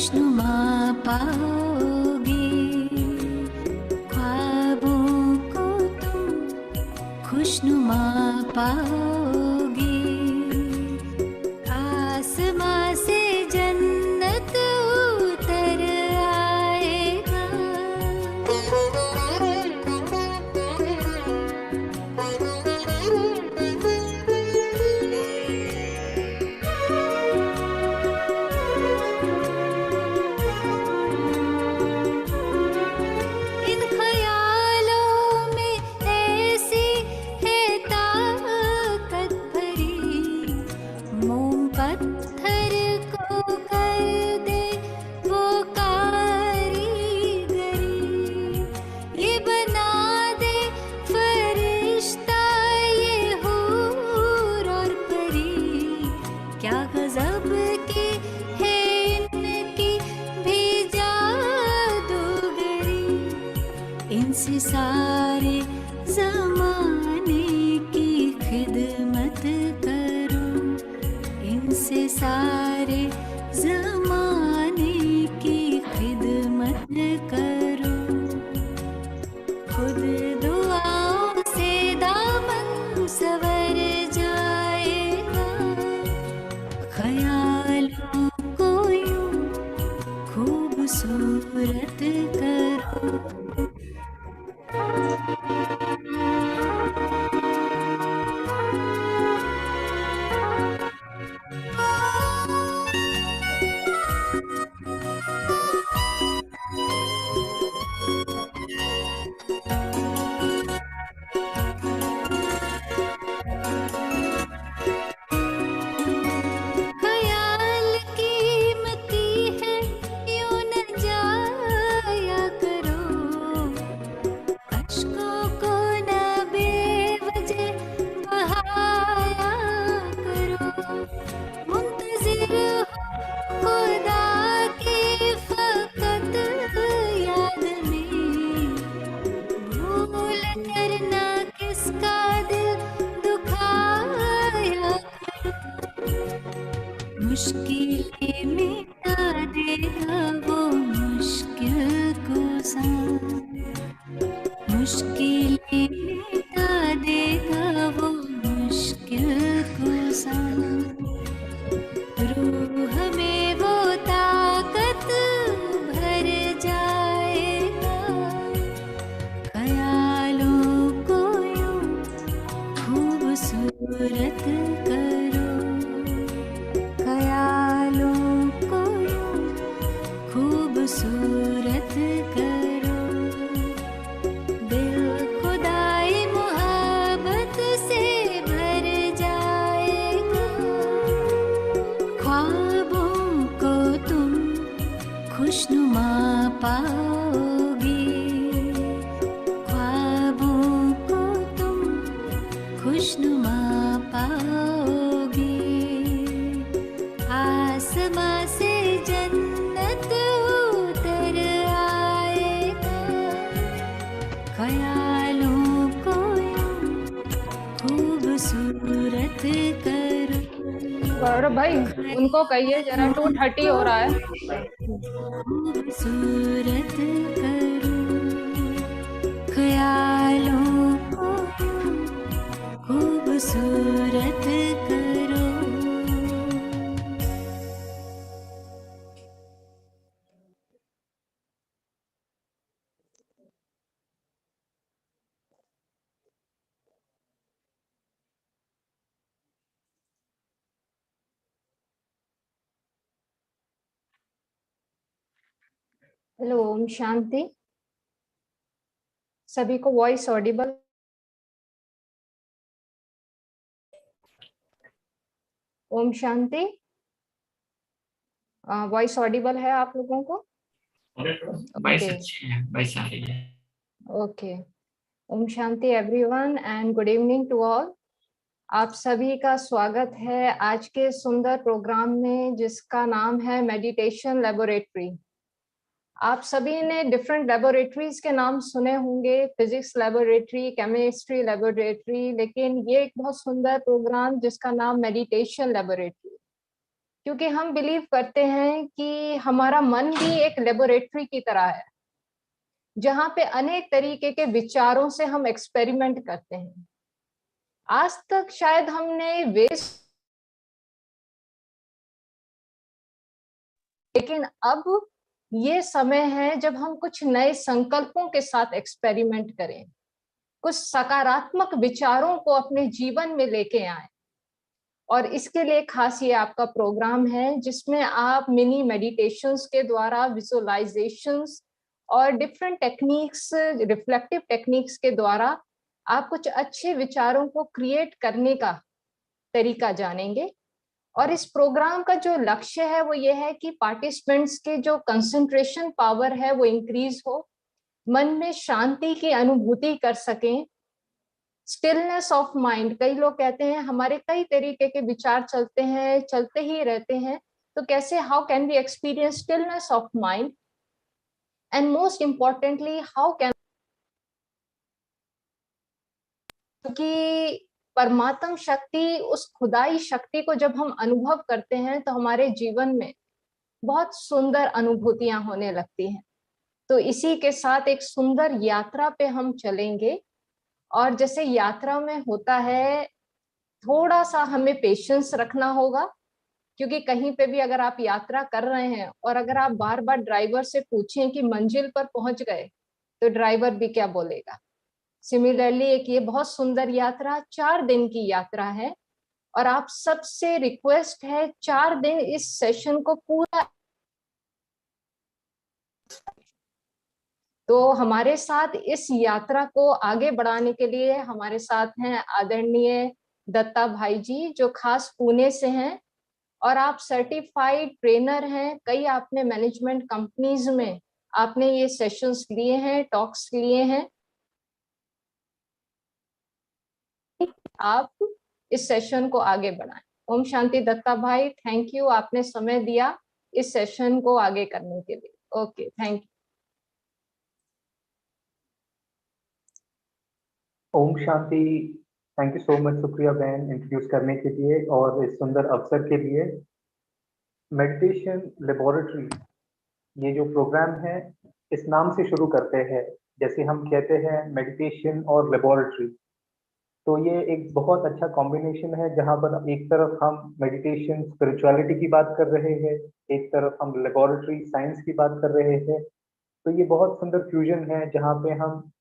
खुशनुमा पाओगे, ख्वाबों को तुम खुशनुमा पाओगे। आसमां से जन्नत उतर आएगा, इन ख्यालों में ऐसी है ताकत भरी, मोम पत्थर को कर दे वो कारीगरी, ये बना दे फरिश्ता ये हूर और परी। क्या गजब की है इनकी भी जादूगरी, इनसे सारे जमाने की खिदमत करो, इनसे सारे जमाने की खिदमत करो। खुद दुआओं से दामन सवर जाएगा, ख्यालों को यूं खूबसूरत करो। ख्याल कीमती है यूं न जाया करो, अश्कों को न बेवजह बहाया करो। मुंतजिर हो खुदा की फकत याद में, भूल कर ना किसका दिल दुखाया करो। मुश्किलें मिटा देगा वो मुश्किल कुसा, मुश्किलें मिटा देगा वो मुश्किल कुसा। रूह में वो ताकत भर जाएगा, ख्यालों को यूं खूबसूरत करो, ख्यालों को यूं खूबसूरत करो। दिल खुदाई मोहब्बत से भर जाएगा, ख्वाबों को तुम खुशनुमा पाओगे, ख्वाबों को तुम खुशनुमा पाओगे। आसमां से जन्नत उतर आएगा, ख्यालों को यूं खूबसूरत करो। गौरव भाई उनको कहिए जरा 2:30 हो रहा है। खूबसूरत करो, ख्यालों को यूं खूबसूरत करो। हेलो, ओम शांति। सभी को voice Audible? Om Shanti, voice Audible है आप लोगों को? वॉइस अच्छी है, वॉइस आ रही है। ओके। ओम शांति everyone and good evening to all. आप सभी का स्वागत है आज के सुंदर प्रोग्राम में जिसका नाम है मेडिटेशन लेबोरेटरी। आप सभी ने डिफरेंट लेबोरेटरीज के नाम सुने होंगे, फिजिक्स लेबोरेटरी, केमिस्ट्री लेबोरेटरी, लेकिन ये एक बहुत सुंदर प्रोग्राम जिसका नाम मेडिटेशन लेबोरेटरी। क्योंकि हम बिलीव करते हैं कि हमारा मन भी एक लेबोरेटरी की तरह है, जहां पे अनेक तरीके के विचारों से हम एक्सपेरिमेंट करते हैं। आज तक शायद हमने वेस्ट, लेकिन अब ये समय है जब हम कुछ नए संकल्पों के साथ एक्सपेरिमेंट करें, कुछ सकारात्मक विचारों को अपने जीवन में लेके आए। और इसके लिए खास ये आपका प्रोग्राम है, जिसमें आप मिनी मेडिटेशंस के द्वारा, विजुअलाइजेशंस और डिफरेंट टेक्निक्स, रिफ्लेक्टिव टेक्निक्स के द्वारा आप कुछ अच्छे विचारों को क्रिएट करने का तरीका जानेंगे। और इस प्रोग्राम का जो लक्ष्य है वो ये है कि पार्टिसिपेंट्स के जो कंसंट्रेशन पावर है वो इंक्रीज हो, मन में शांति की अनुभूति कर सकें, स्टिलनेस ऑफ माइंड। कई लोग कहते हैं हमारे कई तरीके के विचार चलते हैं, चलते ही रहते हैं, तो कैसे, how can we experience stillness of mind, and most importantly how can, क्योंकि परमात्म शक्ति, उस खुदाई शक्ति को जब हम अनुभव करते हैं तो हमारे जीवन में बहुत सुंदर अनुभूतियां होने लगती हैं। तो इसी के साथ एक सुंदर यात्रा पे हम चलेंगे। और जैसे यात्रा में होता है, थोड़ा सा हमें पेशेंस रखना होगा, क्योंकि कहीं पे भी अगर आप यात्रा कर रहे हैं और अगर आप बार बार ड्राइवर से पूछें कि मंजिल पर पहुंच गए, तो ड्राइवर भी क्या बोलेगा। सिमिलरली एक ये बहुत सुंदर यात्रा 4 दिन की यात्रा है, और आप सबसे रिक्वेस्ट है 4 दिन इस सेशन को पूरा। तो हमारे साथ इस यात्रा को आगे बढ़ाने के लिए हमारे साथ हैं आदरणीय दत्ता भाई जी, जो खास पुणे से हैं, और आप सर्टिफाइड ट्रेनर हैं। कई आपने मैनेजमेंट कंपनीज में आपने ये सेशंस लिए हैं, टॉक्स लिए हैं। आप इस सेशन को आगे बढ़ाएं। ओम शांति दत्ता भाई, थैंक यू, आपने समय दिया इस सेशन को आगे करने के लिए। Okay, thank you. ओम शांति। Thank you so much Supriya बहन इंट्रोड्यूस करने के लिए और इस सुंदर अवसर के लिए। मेडिटेशन लेबोरेटरी, ये जो प्रोग्राम है, इस नाम से शुरू करते हैं। जैसे हम कहते हैं मेडिटेशन और लेबोरेटरी, तो ये एक बहुत अच्छा कॉम्बिनेशन है, जहाँ पर एक तरफ हम मेडिटेशन स्पिरिचुअलिटी की बात कर रहे हैं, एक तरफ हम लेबोरेटरी साइंस की बात कर रहे हैं। तो ये बहुत सुंदर फ्यूजन है, जहाँ पे हम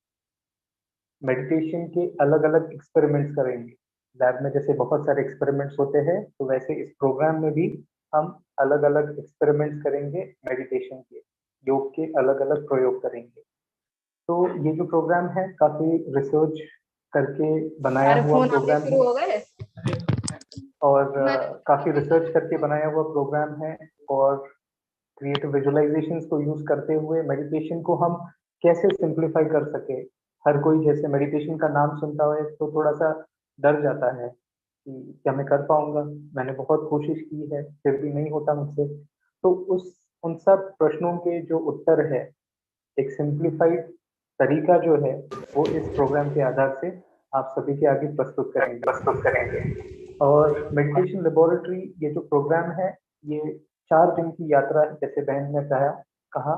मेडिटेशन के अलग अलग एक्सपेरिमेंट्स करेंगे। लैब में जैसे बहुत सारे एक्सपेरिमेंट्स होते हैं, तो वैसे इस प्रोग्राम में भी हम अलग अलग एक्सपेरिमेंट्स करेंगे, मेडिटेशन के, योग के अलग अलग प्रयोग करेंगे। तो ये जो प्रोग्राम है काफी रिसर्च करके बनाया हुआ फोन आने प्रोग्राम शुरू है, हो गए। और काफी रिसर्च करके बनाया हुआ प्रोग्राम है। और क्रिएटिव विजुअलाइजेशंस को यूज करते हुए मेडिटेशन को हम कैसे सिंप्लीफाई कर सके। हर कोई जैसे मेडिटेशन का नाम सुनता है तो थोड़ा सा डर जाता है कि क्या मैं कर पाऊंगा, मैंने बहुत कोशिश की है फिर भी नहीं होता मुझसे। तो उन सब प्रश्नों के जो उत्तर है, एक सिंप्लीफाइड तरीका जो है, वो इस प्रोग्राम के आधार से आप सभी के आगे प्रस्तुत करेंगे। और मेडिटेशन लेबोरेटरी ये जो प्रोग्राम है, ये 4 दिन की यात्रा है, जैसे बहन ने कहा।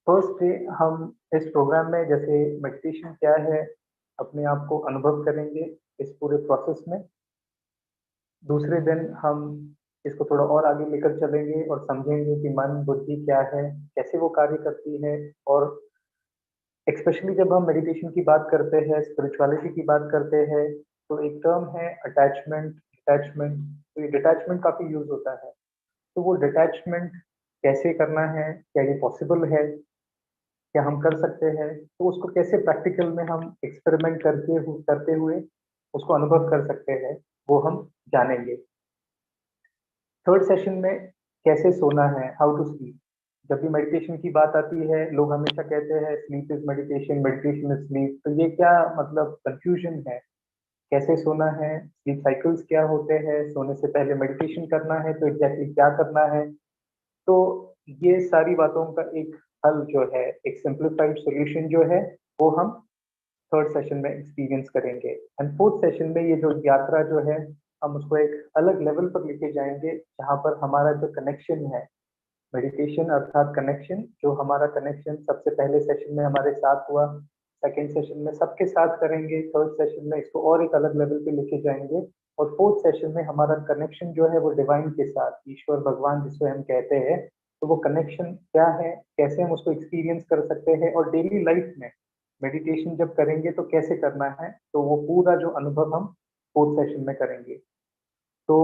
फर्स्ट डे हम इस प्रोग्राम में जैसे मेडिटेशन क्या है, अपने आप को अनुभव करेंगे इस पूरे प्रोसेस में। दूसरे दिन हम इसको थोड़ा और आगे लेकर चलेंगे और समझेंगे कि मन बुद्धि क्या है, कैसे वो कार्य करती है। और स्पेशली जब हम मेडिटेशन की बात करते हैं, स्पिरिचुअलिटी की बात करते हैं, तो एक टर्म है अटैचमेंट, डिटैचमेंट। तो ये डिटैचमेंट काफी यूज होता है। तो वो डिटैचमेंट कैसे करना है, क्या ये पॉसिबल है, क्या हम कर सकते हैं, तो उसको कैसे प्रैक्टिकल में हम एक्सपेरिमेंट करते हुए उसको अनुभव कर सकते हैं, वो हम जानेंगे। थर्ड सेशन में कैसे सोना है, हाउ टू स्लीप। जब भी मेडिटेशन की बात आती है, लोग हमेशा कहते हैं sleep is meditation, meditation is sleep. तो ये क्या मतलब कंफ्यूजन है, कैसे सोना है, स्लीप साइकिल्स क्या होते हैं, सोने से पहले मेडिटेशन करना है तो एग्जैक्टली क्या करना है। तो ये सारी बातों का एक हल जो है, एक सिंप्लीफाइड सॉल्यूशन जो है, वो हम थर्ड सेशन में एक्सपीरियंस करेंगे। एंड फोर्थ सेशन में ये जो यात्रा जो है, हम उसको एक अलग लेवल पर लेके जाएंगे जहाँ पर हमारा जो कनेक्शन है, मेडिटेशन अर्थात कनेक्शन, जो हमारा कनेक्शन सबसे पहले सेशन में हमारे साथ हुआ, सेकंड सेशन में सबके साथ करेंगे, थर्ड सेशन में इसको और एक अलग लेवल पे लेके जाएंगे, और फोर्थ सेशन में हमारा कनेक्शन जो है वो डिवाइन के साथ, ईश्वर भगवान जिसको हम कहते हैं, तो वो कनेक्शन क्या है, कैसे हम उसको एक्सपीरियंस कर सकते हैं, और डेली लाइफ में मेडिटेशन जब करेंगे तो कैसे करना है, तो वो पूरा जो अनुभव हम फोर्थ सेशन में करेंगे। तो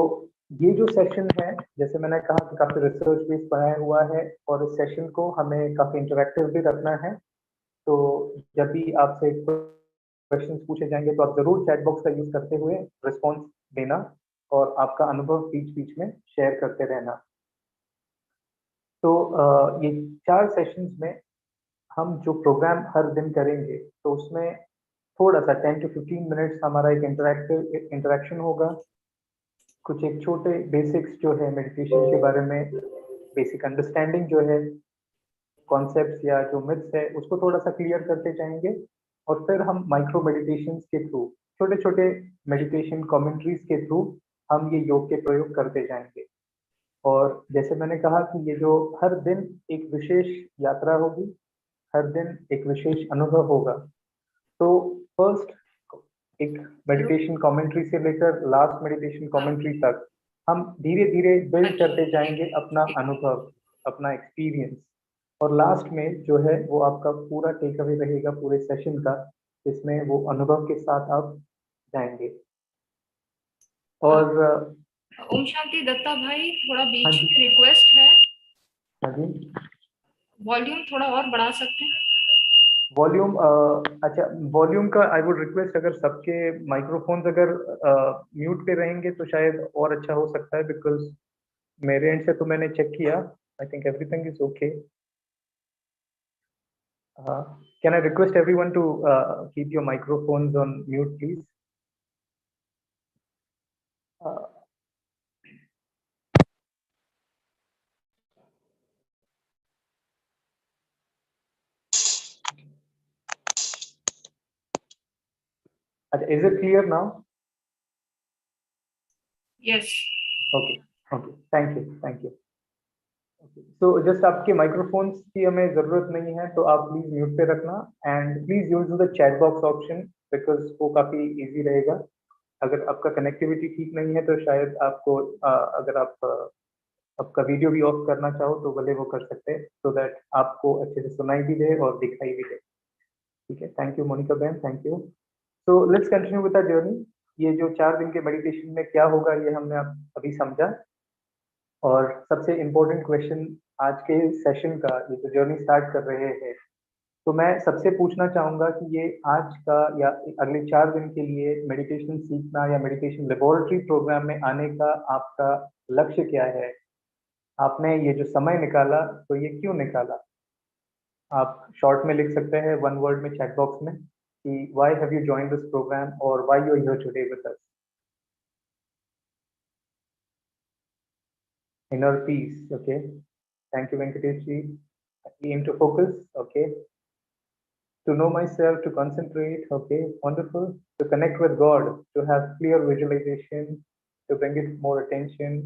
ये जो सेशन है, जैसे मैंने कहा कि काफी रिसर्च बेस्ड बनाया हुआ है, और इस सेशन को हमें काफी इंटरेक्टिव भी रखना है। तो जब भी आपसे क्वेश्चंस पूछे जाएंगे तो आप जरूर चैट बॉक्स का यूज करते हुए रिस्पॉन्स देना, और आपका अनुभव बीच बीच में शेयर करते रहना। तो ये 4 सेशंस में हम जो प्रोग्राम हर दिन करेंगे, तो उसमें थोड़ा सा 10 to 15 मिनट्स हमारा एक इंटरेक्शन होगा, कुछ एक छोटे बेसिक्स जो है मेडिटेशन के बारे में, बेसिक अंडरस्टैंडिंग जो है, कॉन्सेप्ट्स या जो मिथ्स है उसको थोड़ा सा क्लियर करते जाएंगे, और फिर हम माइक्रो मेडिटेशन के थ्रू, छोटे छोटे मेडिटेशन कमेंट्रीज के थ्रू हम ये योग के प्रयोग करते जाएंगे। और जैसे मैंने कहा कि ये जो हर दिन एक विशेष यात्रा होगी, हर दिन एक विशेष अनुभव होगा। तो फर्स्ट एक मेडिटेशन कमेंट्री से लेकर लास्ट मेडिटेशन कमेंट्री तक हम धीरे धीरे बिल्ड करते जाएंगे अपना अनुभव, अपना एक्सपीरियंस, और लास्ट में जो है वो आपका पूरा टेक अवे रहेगा पूरे सेशन का, जिसमें वो अनुभव के साथ आप जाएंगे। और ओम शांति दत्ता भाई, थोड़ा हाँ बीच जी, में रिक्वेस्ट है, हाँ जी, वॉल्यूम थोड़ा और बढ़ा सकते हैं? वॉल्यूम, अच्छा वॉल्यूम का आई वुड रिक्वेस्ट, अगर सबके माइक्रोफोन्स अगर म्यूट पे रहेंगे तो शायद और अच्छा हो सकता है, बिकॉज मेरे एंड से तो मैंने चेक किया, I think everything is okay. Can I request everyone to keep your microphones on mute please. अच्छा, is it clear now? Yes. Okay okay, thank you thank you. तो जस्ट आपके microphones की हमें जरूरत नहीं है, तो आप प्लीज म्यूट पे रखना, and please use the chat box option, because वो काफी इजी रहेगा। अगर आपका कनेक्टिविटी ठीक नहीं है तो शायद आपको अगर आप आपका वीडियो भी ऑफ करना चाहो तो भले वो कर सकते हैं, सो दैट आपको अच्छे से सुनाई भी दे और दिखाई भी दे। ठीक है, थैंक यू मोनिका बहन, thank you. So let's continue with the journey. ये जो 4 दिन के मेडिटेशन में क्या होगा ये हमने अभी समझा, और सबसे इम्पोर्टेंट क्वेश्चन आज के सेशन का, ये जो जर्नी स्टार्ट कर रहे हैं, तो मैं सबसे पूछना चाहूंगा कि ये आज का या अगले 4 दिन के लिए मेडिटेशन सीखना या मेडिटेशन लेबोरेटरी प्रोग्राम में आने का आपका लक्ष्य क्या है? आपने ये जो समय निकाला तो ये क्यों निकाला? आप शॉर्ट में लिख सकते हैं, 1 वर्ड में चैट बॉक्स में, कि why have you joined this programme और why you are here today with us. Inner peace, okay. Thank you, Venkatesh ji. Aim to focus, okay. To know myself, to concentrate, okay, wonderful. To connect with God, to have clear visualization, to bring it more attention,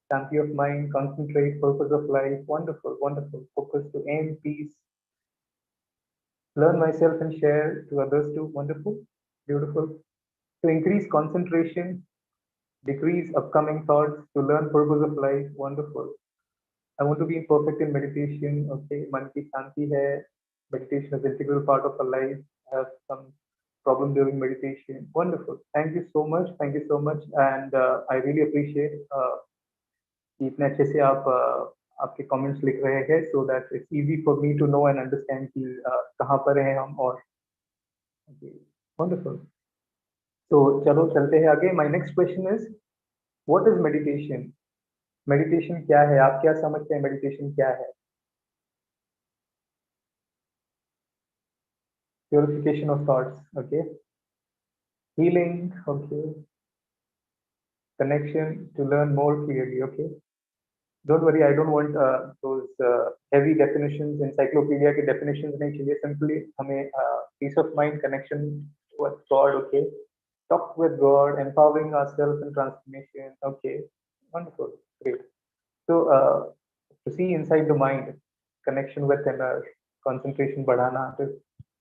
shanti of mind, concentrate, purpose of life, wonderful, wonderful. Focus to aim, peace, learn myself and share to others too, wonderful, beautiful. To increase concentration, decrease upcoming thoughts, to learn purpose of life, wonderful. I want to be perfect in meditation. Okay, मन की शांति है. Meditation is an integral part of our life. I have some problem during meditation. Wonderful. Thank you so much. Thank you so much. And I really appreciate कि इतने अच्छे से आप आपके comments लिख रहे हैं, so that it's easy for me to know and understand कि कहाँ पर हैं हम, और okay, wonderful. So चलो चलते हैं आगे. My next question is, what is meditation? Meditation क्या है? आप क्या समझते हैं मेडिटेशन क्या है? Purification of thoughts, okay. Healing, okay. Connection, to learn more clearly, okay. Don't worry, I don't want those heavy definitions, encyclopedia की डेफिनेशंस नहीं चाहिए. सिंपली हमें peace of mind, connection with God, okay. talk with God, empowering ourselves in transformation. Okay, wonderful, great. So to see inside the mind, connection with inner, concentration बढ़ाना, to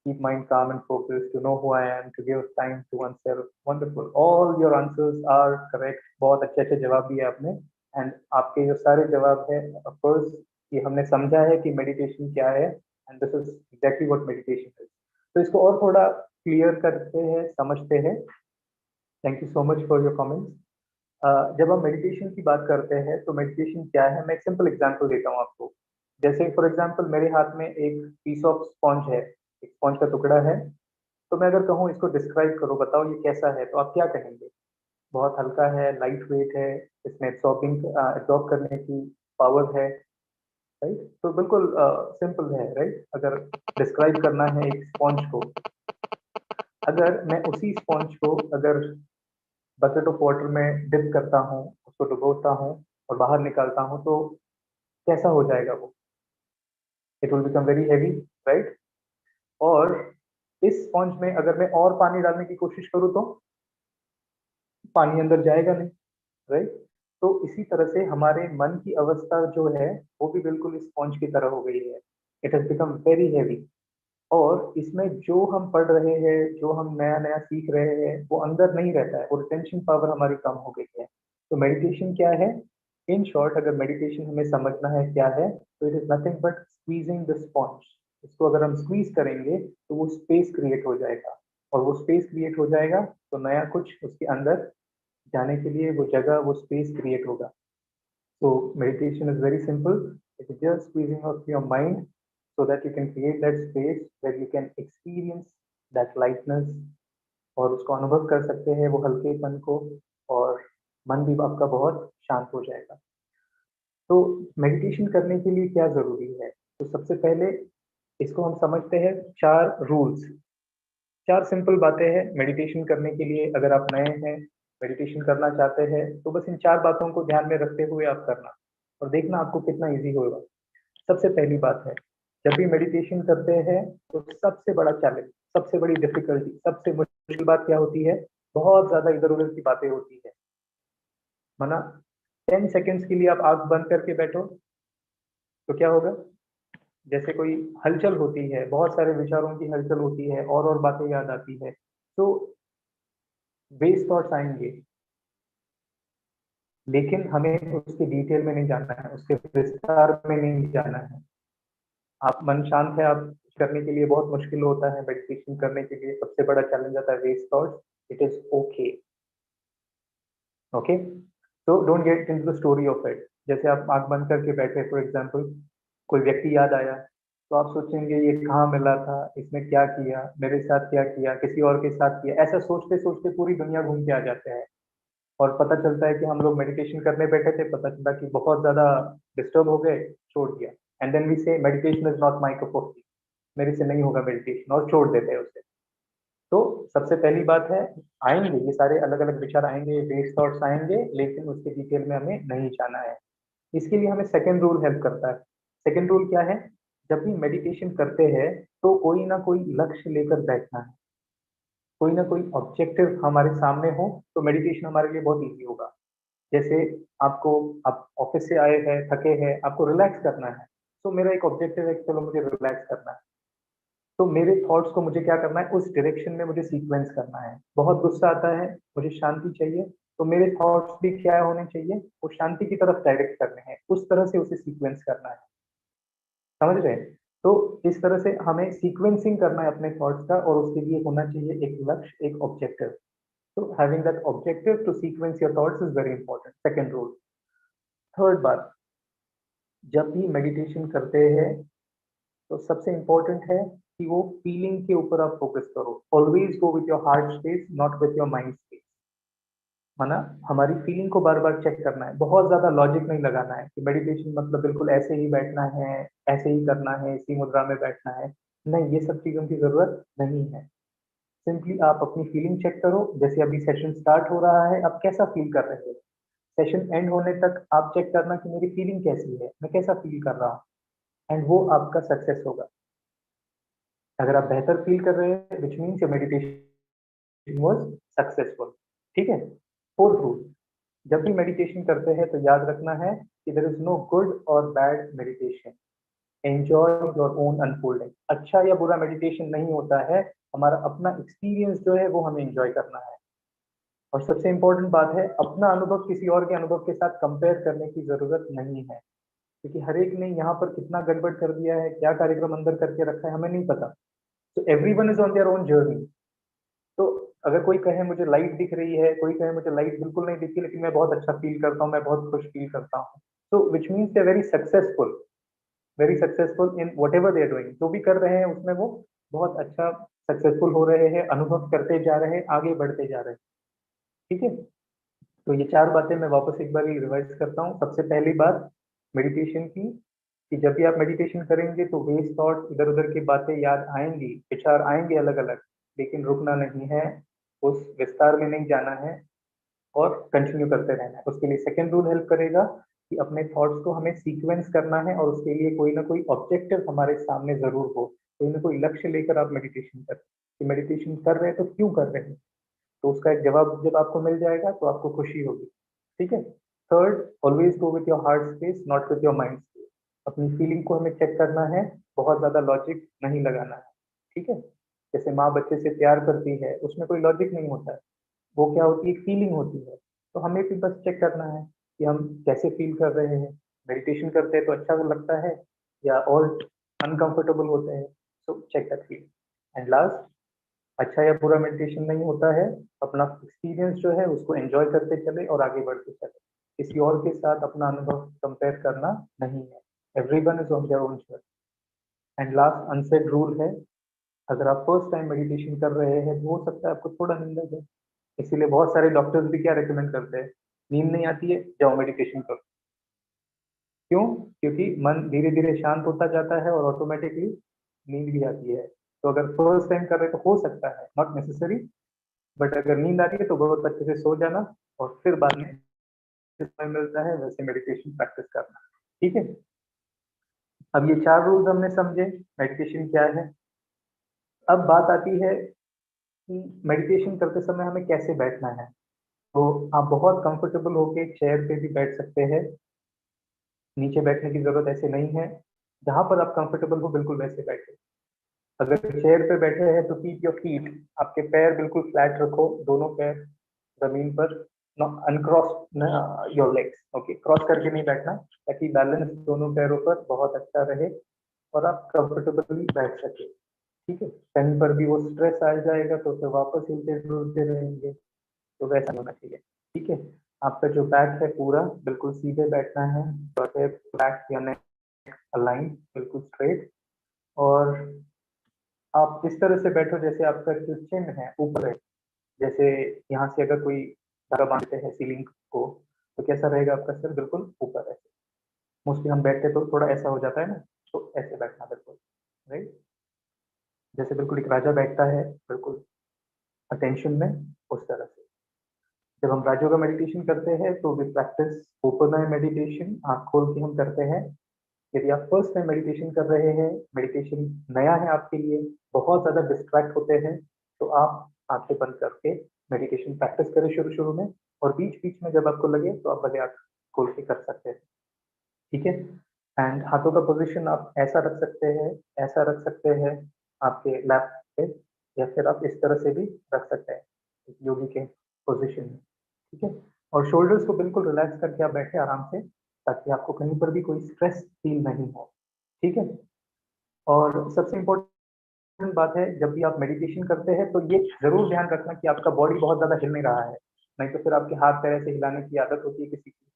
keep mind calm and focused, to know who I am, to give time to oneself. Wonderful. All your answers are correct. बहुत अच्छे जवाब दिए आपने. And आपके जो सारे जवाब है, of course, कि हमने समझा है कि meditation क्या है, and this is exactly what meditation is. तो इसको और थोड़ा clear करते हैं, समझते हैं. Thank you so much for your comments. जब हम मेडिटेशन की बात करते हैं तो मेडिटेशन क्या है, मैं एक सिंपल एग्जांपल देता हूँ आपको. जैसे फॉर एग्जांपल मेरे हाथ में एक पीस ऑफ स्पॉन्ज है, एक स्पॉन्ज का टुकड़ा है. तो मैं अगर कहूँ इसको डिस्क्राइब करो, बताओ ये कैसा है, तो आप क्या कहेंगे? बहुत हल्का है, लाइट वेट है, इसमें एब्जॉर्ब करने की पावर है, राइट. तो बिल्कुल सिंपल है, राइट. अगर डिस्क्राइब करना है एक स्पॉन्ज को, अगर मैं उसी स्पॉन्ज को अगर बकेट ऑफ वाटर में डिप करता हूँ, उसको डुबोता हूँ और बाहर निकालता हूँ, तो कैसा हो जाएगा वो? It will become very heavy, right. और इस स्पॉन्ज में अगर मैं और पानी डालने की कोशिश करूँ तो पानी अंदर जाएगा नहीं, राइट. तो इसी तरह से हमारे मन की अवस्था जो है वो भी बिल्कुल इस स्पॉन्ज की तरह हो गई है. It has become very heavy. और इसमें जो हम पढ़ रहे हैं, जो हम नया नया सीख रहे हैं, वो अंदर नहीं रहता है, और रिटेंशन पावर हमारी कम हो गई है. तो मेडिटेशन क्या है? इन शॉर्ट, अगर मेडिटेशन हमें समझना है क्या है, तो it is nothing but squeezing the sponge. इसको अगर हम स्क्वीज करेंगे तो वो स्पेस क्रिएट हो जाएगा, और वो स्पेस क्रिएट हो जाएगा तो नया कुछ उसके अंदर जाने के लिए वो जगह, वो स्पेस क्रिएट होगा. So meditation is very simple. It is just squeezing of your mind so that you can create that space where you can experience that lightness, और उसको अनुभव कर सकते हैं वो हल्केपन को, और मन भी आपका बहुत शांत हो जाएगा. तो मेडिटेशन करने के लिए क्या जरूरी है? तो सबसे पहले इसको हम समझते हैं 4 रूल्स. 4 सिंपल बातें हैं मेडिटेशन करने के लिए. अगर आप नए हैं, मेडिटेशन करना चाहते हैं, तो बस इन 4 बातों को ध्यान में रखते हुए आप करना, और देखना आपको कितना इजी होगा. सबसे पहली बात है, जब भी मेडिटेशन करते हैं तो सबसे बड़ा चैलेंज, सबसे बड़ी डिफिकल्टी, सबसे मुश्किल बात क्या होती है? बहुत ज्यादा इधर उधर की बातें होती है. माना 10 सेकेंड्स के लिए आप आंख बंद करके बैठो तो क्या होगा? जैसे कोई हलचल होती है, बहुत सारे विचारों की हलचल होती है, और बातें याद आती है, तो बेस थॉट्स आएंगे, लेकिन हमें उसके डिटेल में नहीं जाना है, उसके विस्तार में नहीं जाना है. आप मन शांत है, आप करने के लिए बहुत मुश्किल होता है. मेडिटेशन करने के लिए सबसे बड़ा चैलेंज आता है waste thoughts. It is okay, okay. तो don't get into the story of it. जैसे आप आंख बंद करके बैठे, फॉर एग्जांपल कोई व्यक्ति याद आया, तो आप सोचेंगे ये कहाँ मिला था, इसने क्या किया, मेरे साथ क्या किया, किसी और के साथ किया. ऐसा सोचते सोचते पूरी दुनिया घूम के आ जाते हैं, और पता चलता है कि हम लोग मेडिटेशन करने बैठे थे, पता चला कि बहुत ज्यादा डिस्टर्ब हो गए, छोड़ दिया. एंड देन वी से meditation is not my cup of T, मेरे से नहीं होगा मेडिटेशन, और छोड़ देते हैं उसे. तो सबसे पहली बात है, आएंगे ये सारे अलग अलग विचार आएंगे, बेस थॉट्स आएंगे, लेकिन उसके डिटेल में हमें नहीं जाना है. इसके लिए हमें सेकंड रूल हेल्प करता है. सेकंड रूल क्या है? जब भी मेडिटेशन करते हैं तो कोई ना कोई लक्ष्य लेकर बैठना है, कोई ना कोई ऑब्जेक्टिव हमारे सामने हो, तो मेडिटेशन हमारे लिए बहुत इजी होगा. जैसे आप ऑफिस से आए हैं, थके हैं, आपको रिलैक्स करना है, तो मेरा एक ऑब्जेक्टिव है कि चलो मुझे रिलैक्स करना है, तो मेरे थॉट्स को मुझे क्या करना है, उस डायरेक्शन में मुझे सीक्वेंस करना है. बहुत गुस्सा आता है, मुझे शांति चाहिए, तो मेरे थॉट्स भी क्या होने चाहिए, वो शांति की तरफ डायरेक्ट करने हैं, उस तरह से उसे सीक्वेंस करना है. समझ रहे हैं? तो इस तरह से हमें सीक्वेंसिंग करना है अपने थॉट्स का, और उसके लिए होना चाहिए एक लक्ष्य, एक ऑब्जेक्टिव. तो having that objective to sequence your thoughts is very important. Second rule. Third बात, जब भी मेडिटेशन करते हैं तो सबसे इंपॉर्टेंट है कि वो फीलिंग के ऊपर आप फोकस करो. Always go with your heart space, not with your mind space. माना हमारी फीलिंग को बार बार चेक करना है, बहुत ज्यादा लॉजिक नहीं लगाना है कि मेडिटेशन मतलब बिल्कुल ऐसे ही बैठना है, ऐसे ही करना है, इसी मुद्रा में बैठना है. नहीं, ये सब चीजों की जरूरत नहीं है. सिंपली आप अपनी फीलिंग चेक करो. जैसे अभी सेशन स्टार्ट हो रहा है, आप कैसा फील कर रहे हो, सेशन एंड होने तक आप चेक करना कि मेरी फीलिंग कैसी है, मैं कैसा फील कर रहा हूँ, एंड वो आपका सक्सेस होगा. अगर आप बेहतर फील कर रहे हैं, which means your meditation was successful. ठीक है। फोर्थ रूल, जब भी मेडिटेशन करते हैं तो याद रखना है कि देयर इज नो गुड और bad meditation, enjoy your own unfolding. अच्छा या बुरा मेडिटेशन नहीं होता है, हमारा अपना एक्सपीरियंस जो है वो हमें एंजॉय करना है। और सबसे इंपॉर्टेंट बात है, अपना अनुभव किसी और के अनुभव के साथ कंपेयर करने की जरूरत नहीं है, क्योंकि हर एक ने यहाँ पर कितना गड़बड़ कर दिया है, क्या कार्यक्रम अंदर करके रखा है, हमें नहीं पता। तो everyone is on their own journey. तो अगर कोई कहे मुझे लाइट दिख रही है, कोई कहे मुझे लाइट बिल्कुल नहीं दिखती लेकिन मैं बहुत अच्छा फील करता हूँ, मैं बहुत खुश फील करता हूँ, तो which means they very successful in whatever they are doing. जो भी कर रहे हैं उसमें वो बहुत अच्छा सक्सेसफुल हो रहे हैं, अनुभव करते जा रहे हैं, आगे बढ़ते जा रहे हैं। ठीक है। तो ये 4 बातें मैं वापस एक बार रिवाइज करता हूँ। सबसे पहली बात मेडिटेशन की, कि जब भी आप मेडिटेशन करेंगे तो वेस्ट थॉट, इधर उधर की बातें याद आएंगी, विचार आएंगे अलग अलग, लेकिन रुकना नहीं है, उस विस्तार में नहीं जाना है और कंटिन्यू करते रहना है। उसके लिए सेकेंड रूल हेल्प करेगा कि अपने थॉट्स को हमें सीक्वेंस करना है और उसके लिए कोई ना कोई ऑब्जेक्टिव हमारे सामने जरूर हो, कोई ना कोई लक्ष्य लेकर आप मेडिटेशन करें कि मेडिटेशन कर रहे हैं तो क्यों कर रहे हैं, तो उसका एक जवाब जब आपको मिल जाएगा तो आपको खुशी होगी। ठीक है। Third, always go with your heart space, not with your mind space. अपनी फीलिंग को हमें चेक करना है, बहुत ज्यादा लॉजिक नहीं लगाना है। ठीक है। जैसे माँ बच्चे से प्यार करती है, उसमें कोई लॉजिक नहीं होता है, वो क्या होती है, एक फीलिंग होती है। तो हमें भी बस चेक करना है कि हम कैसे फील कर रहे हैं, मेडिटेशन करते हैं तो अच्छा लगता है या और अनकंफर्टेबल होते हैं, तो check that feel. And last, अच्छा या पूरा मेडिटेशन नहीं होता है, अपना एक्सपीरियंस जो है उसको एंजॉय करते चले और आगे बढ़ते चले, किसी और के साथ अपना अनुभव कंपेयर करना नहीं है। Everyone is on their own journey. And last unsaid rule है, अगर आप फर्स्ट टाइम मेडिटेशन कर रहे हैं तो हो सकता है आपको थोड़ा नींद आ जाए, इसीलिए बहुत सारे डॉक्टर्स भी क्या रिकमेंड करते हैं, नींद नहीं आती है जाओ मेडिटेशन करो। क्यों? क्योंकि मन धीरे धीरे शांत होता जाता है और ऑटोमेटिकली नींद भी आती है। तो अगर फर्स्ट टाइम कर रहे हैं तो हो सकता है, नॉट नेसेसरी, बट अगर नींद आ रही है तो बहुत अच्छे से सो जाना और फिर बाद में जिस समय मिलता है वैसे मेडिटेशन प्रैक्टिस करना। ठीक है। अब ये 4 रूल्स हमने समझे मेडिटेशन क्या है। अब बात आती है कि मेडिटेशन करते समय हमें कैसे बैठना है। तो आप बहुत कंफर्टेबल होके चेयर पे भी बैठ सकते हैं, नीचे बैठने की जरूरत ऐसे नहीं है, जहां पर आप कंफर्टेबल हो बिल्कुल वैसे बैठे। अगर चेयर पे बैठे हैं तो कीप योर फीट, आपके पैर बिल्कुल फ्लैट रखो, दोनों पैर जमीन पर, अनक्रॉस योर लेग्स, ओके, क्रॉस करके नहीं बैठना, ताकि बैलेंस दोनों पैरों पर बहुत अच्छा रहे और आप कंफर्टेबली बैठ सके। ठीक है। कहीं पर भी वो स्ट्रेस आ जाएगा तो फिर वापस हिलते डुलते रहेंगे, तो वैसा नहीं होना चाहिए। ठीक है। आपका जो बैक है पूरा बिल्कुल सीधे बैठना है, बैक या नेक अलाइन, बिल्कुल स्ट्रेट, और आप इस तरह से बैठो जैसे आपका जो चिन है ऊपर है, जैसे यहाँ से अगर कोई धागा बांधते हैं सीलिंग को तो कैसा रहेगा, आपका सर बिल्कुल ऊपर है। मोस्टली हम बैठते तो थोड़ा ऐसा हो जाता है ना, तो ऐसे बैठना बिल्कुल, राइट, जैसे बिल्कुल एक राजा बैठता है बिल्कुल अटेंशन में, उस तरह से। जब हम राजयोग का मेडिटेशन करते हैं तो we practice open eye meditation, आँख खोल के हम करते हैं। यदि आप फर्स्ट टाइम मेडिटेशन कर रहे हैं, मेडिटेशन नया है आपके लिए, बहुत ज़्यादा डिस्ट्रैक्ट होते हैं, तो आप आंखें बंद करके मेडिटेशन प्रैक्टिस करें शुरू शुरू में, और बीच बीच में जब आपको लगे तो आप भले आँख खोल के कर सकते हैं। ठीक है। एंड हाथों का पोजीशन आप ऐसा रख सकते हैं, ऐसा रख सकते हैं आपके लैप पे, या फिर आप इस तरह से भी रख सकते हैं योगी के पोजीशन में। ठीक है। और शोल्डर्स को बिल्कुल रिलैक्स करके आप बैठे आराम से, ताकि आपको कहीं पर भी कोई स्ट्रेस फील नहीं हो। ठीक है। और सबसे इम्पोर्टेंट बात है, जब भी आप मेडिटेशन करते हैं तो ये जरूर ध्यान रखना कि आपका बॉडी बहुत ज्यादा हिल नहीं रहा है, नहीं तो फिर आपके हाथ पैर ऐसे हिलाने की आदत होती है किसी की,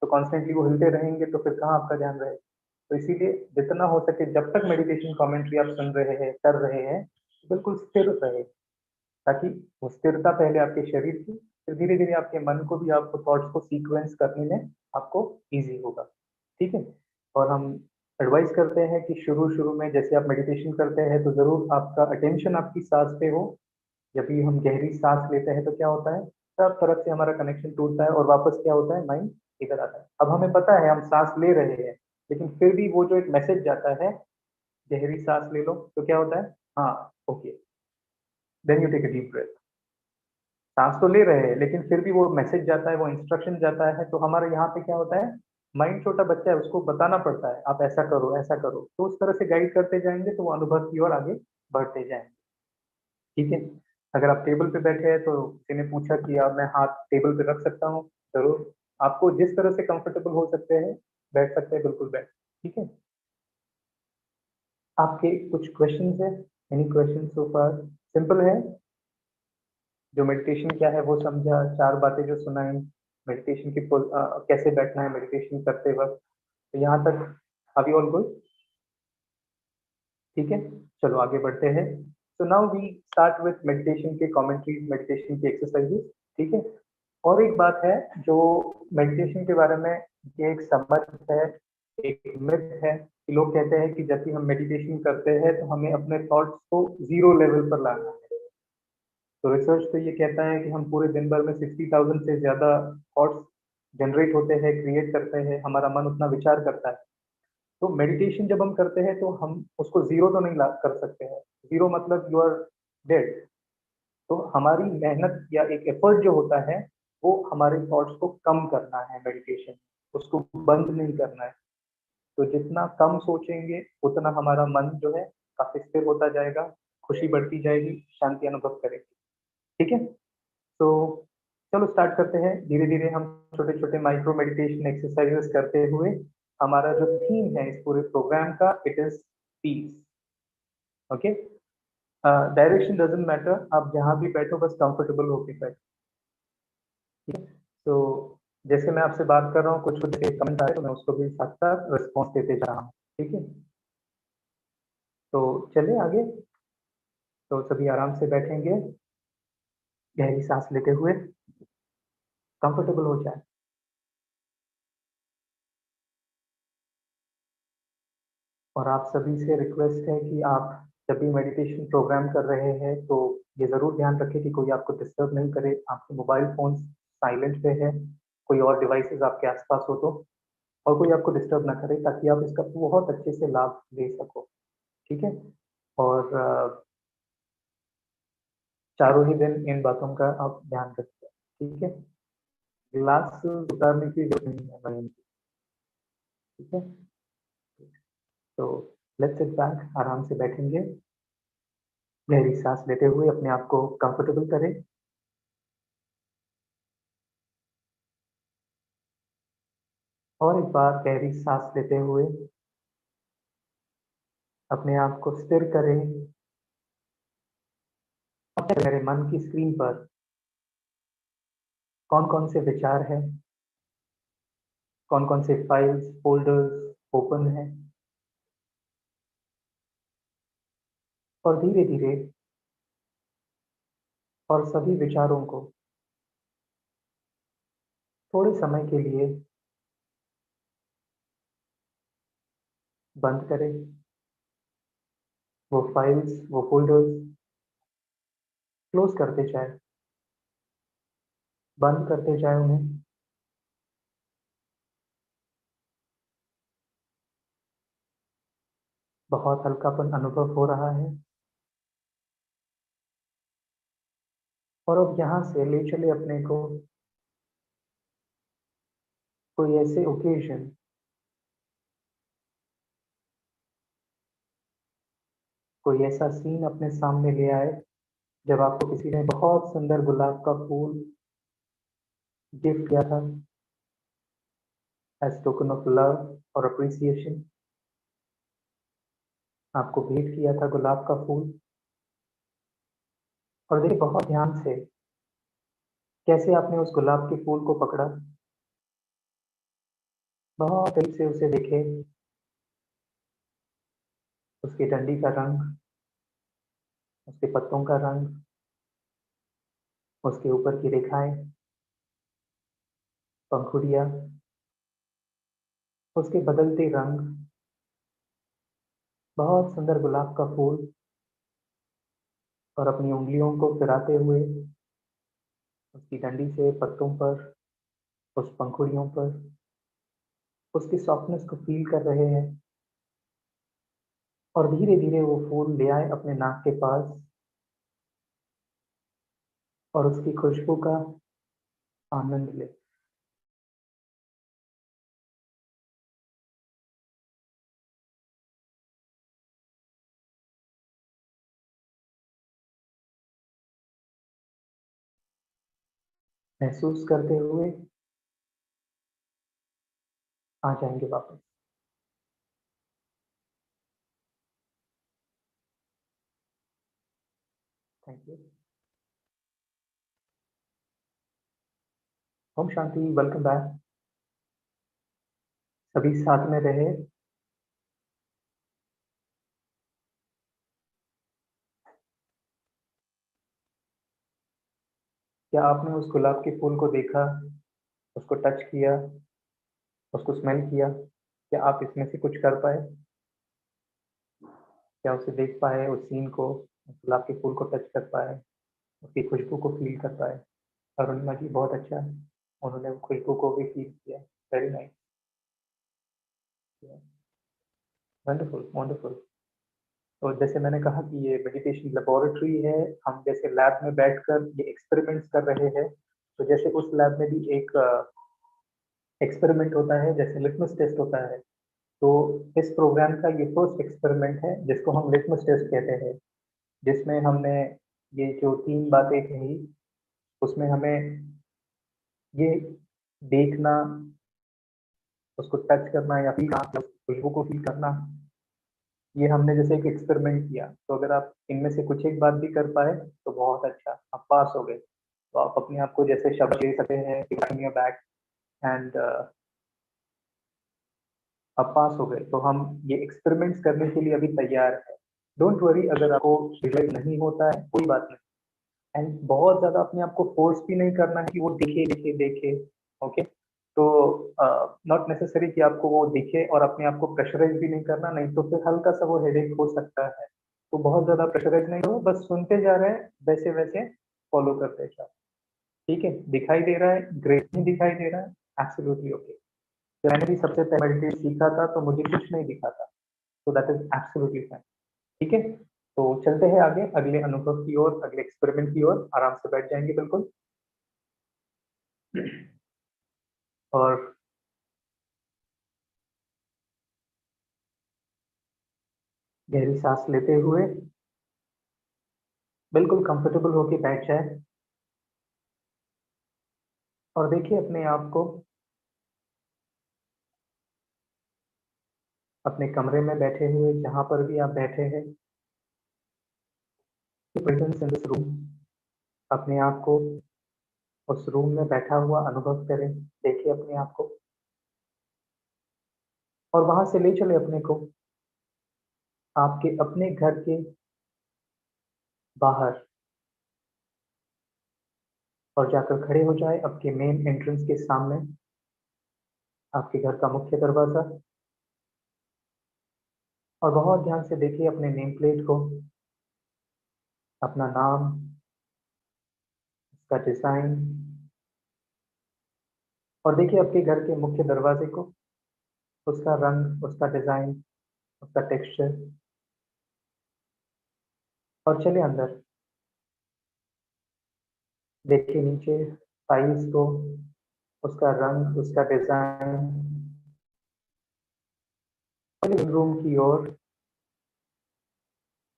तो कॉन्स्टेंटली वो हिलते रहेंगे तो फिर कहाँ आपका ध्यान रहे। तो इसीलिए जितना हो सके जब तक मेडिटेशन कमेंट्री आप सुन रहे हैं, कर रहे हैं, बिल्कुल स्थिर रहे, ताकि वो स्थिरता पहले आपके शरीर की, फिर धीरे धीरे आपके मन को भी आपको थॉट्स को सीक्वेंस करने में आपको इजी होगा। ठीक है। और हम एडवाइस करते हैं कि शुरू शुरू में जैसे आप मेडिटेशन करते हैं तो जरूर आपका अटेंशन आपकी सांस पे हो। जब भी हम गहरी सांस लेते हैं तो क्या होता है, सब तरफ से हमारा कनेक्शन टूटता है और वापस क्या होता है, माइंड इधर आता है। अब हमें पता है हम सांस ले रहे हैं, लेकिन फिर भी वो जो एक मैसेज जाता है, गहरी सांस ले लो, तो क्या होता है, हाँ okay, then you take a deep breath, सांस तो ले रहे हैं लेकिन फिर भी वो मैसेज जाता है, वो इंस्ट्रक्शन जाता है, तो हमारे यहाँ पे क्या होता है, माइंड छोटा बच्चा है, उसको बताना पड़ता है आप ऐसा करो ऐसा करो, तो उस तरह से गाइड करते जाएंगे तो वो अनुभव की ओर आगे बढ़ते जाएंगे। ठीक है। अगर आप टेबल पे बैठे हैं तो किसी ने पूछा कि आप मैं हाथ टेबल पे रख सकता हूँ, जरूर, आपको जिस तरह से कंफर्टेबल हो सकते हैं बैठ सकते हैं, बिल्कुल बैठ। ठीक है। आपके कुछ क्वेश्चंस है? एनी क्वेश्चन सो फार? सिंपल है, जो मेडिटेशन क्या है वो समझा, चार बातें जो सुनाई, मेडिटेशन की कैसे बैठना है मेडिटेशन करते वक्त, तो यहाँ तक अभी ऑल गुड? ठीक है, चलो आगे बढ़ते हैं। So now we start with meditation के कमेंट्रीज, मेडिटेशन की एक्सरसाइजेस। ठीक है। और एक बात है जो मेडिटेशन के बारे में, ये एक समझ है, एक मिथ है कि लोग कहते हैं कि जब भी हम मेडिटेशन करते हैं तो हमें अपने थॉट्स को जीरो लेवल पर लाना है। तो रिसर्च तो ये कहता है कि हम पूरे दिन भर में 60,000 से ज्यादा थॉट्स जनरेट होते हैं, क्रिएट करते हैं, हमारा मन उतना विचार करता है। तो मेडिटेशन जब हम करते हैं तो हम उसको जीरो तो नहीं ला कर सकते हैं, जीरो मतलब यू आर डेड। तो हमारी मेहनत या एक एफर्ट जो होता है वो हमारे थॉट्स को कम करना है मेडिटेशन, उसको बंद नहीं करना है। तो जितना कम सोचेंगे उतना हमारा मन जो है काफी स्थिर होता जाएगा, खुशी बढ़ती जाएगी, शांति अनुभव करेगी। ठीक है। तो चलो स्टार्ट करते हैं धीरे धीरे, हम छोटे छोटे माइक्रो मेडिटेशन एक्सरसाइजेस करते हुए। हमारा जो थीम है इस पूरे प्रोग्राम का, it is peace. Okay. Direction doesn't matter, आप जहां भी बैठो बस कंफर्टेबल होके बैठो। ठीक है। तो जैसे मैं आपसे बात कर रहा हूँ, कुछ कुछ कमेंट आए तो मैं उसको भी साथ साथ रिस्पॉन्स देते जा रहा हूँ। ठीक है। तो चलिए आगे। तो सभी आराम से बैठेंगे, गहरी सांस लेते हुए, कंफर्टेबल हो जाए। और आप सभी से रिक्वेस्ट है कि आप जब भी मेडिटेशन प्रोग्राम कर रहे हैं तो ये जरूर ध्यान रखें कि कोई आपको डिस्टर्ब नहीं करे, आपके मोबाइल फोन साइलेंट पे है, कोई और डिवाइसेस आपके आसपास हो तो, और कोई आपको डिस्टर्ब ना करे, ताकि आप इसका बहुत अच्छे से लाभ ले सको। ठीक है। और चारों ही दिन इन बातों का आप ध्यान रखिए। ठीक है। ग्लास उतारने की जरूरत नहीं है भाई। ठीक है। तो लेट्स सिट बैक, आराम से बैठेंगे, गहरी सांस लेते हुए अपने आप को कंफर्टेबल करें। और एक बार गहरी सांस लेते हुए अपने आप को स्थिर करें। अपने मेरे मन की स्क्रीन पर कौन कौन से विचार हैं, कौन कौन से फाइल्स फोल्डर्स ओपन है, और धीरे धीरे और सभी विचारों को थोड़े समय के लिए बंद करें। वो फाइल्स, वो फोल्डर्स क्लोज करते जाए, बंद करते जाए उन्हें। बहुत हल्कापन अनुभव हो रहा है। और अब यहाँ से ले चले अपने को कोई ऐसे ओकेजन, कोई ऐसा सीन अपने सामने ले आए जब आपको किसी ने बहुत सुंदर गुलाब का फूल गिफ्ट किया था, एज टोकन ऑफ लव और अप्रिसिएशन। आपको भेंट किया था गुलाब का फूल। और देखिए बहुत ध्यान से कैसे आपने उस गुलाब के फूल को पकड़ा, बहुत दिल से उसे देखे, उसकी डंडी का रंग, उसके पत्तों का रंग, उसके ऊपर की रेखाएं, पंखुड़ियां, उसके बदलते रंग, बहुत सुंदर गुलाब का फूल। और अपनी उंगलियों को फिराते हुए उसकी डंडी से पत्तों पर, उस पंखुड़ियों पर, उसकी सॉफ्टनेस को फील कर रहे हैं। और धीरे धीरे वो फूल ले आए अपने नाक के पास, और उसकी खुशबू का आनंद लें। महसूस करते हुए आ जाएंगे वापस। Thank you. ओम शांति, वेलकम बैक। सभी साथ में रहे। क्या आपने उस गुलाब के फूल को देखा, उसको टच किया, उसको स्मेल किया? क्या आप इसमें से कुछ कर पाए? क्या उसे देख पाए, उस सीन को, उस गुलाब के फूल को टच कर पाए, उसकी खुशबू को फील कर पाए? अरुणिमा जी बहुत अच्छा, उन्होंने वो खुशबू को भी फील किया। Very nice, wonderful wonderful. तो जैसे मैंने कहा कि ये मेडिटेशन लेबोरेटरी है, हम जैसे लैब में बैठकर ये एक्सपेरिमेंट्स कर रहे हैं, तो जैसे उस लैब में भी एक एक्सपेरिमेंट होता है, जैसे लिटमस टेस्ट होता है, तो इस प्रोग्राम का ये फर्स्ट एक्सपेरिमेंट है जिसको हम लिटमस टेस्ट कहते हैं, जिसमें हमने ये जो 3 बातें कही, उसमें हमें ये देखना, उसको टच करना या फील करना, खुशबू को फील करना, ये हमने जैसे एक एक्सपेरिमेंट किया। तो अगर आप इनमें से कुछ एक बात भी कर पाए तो बहुत अच्छा, आप पास हो गए। तो आप अपने आप को जैसे शब्द दे सकते हैं बैक एंड आप पास हो गए। तो हम ये एक्सपेरिमेंट्स करने के लिए अभी तैयार है। डोंट वरी, अगर आपको रियलाइज नहीं होता है कोई बात नहीं, एंड बहुत ज्यादा अपने आप को फोर्स भी नहीं करना है कि वो दिखे दिखे देखे। ओके, तो नॉट नेसेसरी कि आपको वो दिखे, और अपने आप को प्रेशराइज भी नहीं करना, नहीं तो फिर हल्का सा वो हेडेक हो सकता है। तो बहुत ज्यादा प्रेशराइज नहीं हो, बस सुनते जा रहे हैं, वैसे वैसे फॉलो करते जाओ। ठीक है, दिखाई दे रहा है, ग्रेट नहीं दिखाई दे रहा है, एब्सोल्युटली ओके। मैंने भी सबसे पहले मेडिटेशन सीखा था तो मुझे कुछ नहीं दिखा था, तो दैट इज एब्सोल्युटली फाइन। ठीक है, तो चलते हैं आगे अगले अनुभव की ओर, अगले एक्सपेरिमेंट की ओर। आराम से बैठ जाएंगे बिल्कुल, और गहरी सांस लेते हुए बिल्कुल कंफर्टेबल होके बैठ जाए, और देखिए अपने आप को अपने कमरे में बैठे हुए, जहां पर भी आप बैठे हैं, प्रेजेंस इन दिस रूम, अपने आप को उस रूम में बैठा हुआ अनुभव करें। देखिए अपने आप को, और वहां से ले चले अपने को आपके अपने घर के बाहर, और जाकर खड़े हो जाए आपके मेन एंट्रेंस के सामने, आपके घर का मुख्य दरवाजा। और बहुत ध्यान से देखिए अपने नेम प्लेट को, अपना नाम, उसका डिजाइन, और देखिए आपके घर के मुख्य दरवाजे को, उसका रंग, उसका डिजाइन, उसका टेक्सचर। और चले अंदर, देखिए नीचे टाइल्स को, उसका रंग, उसका डिजाइन। रूम की ओर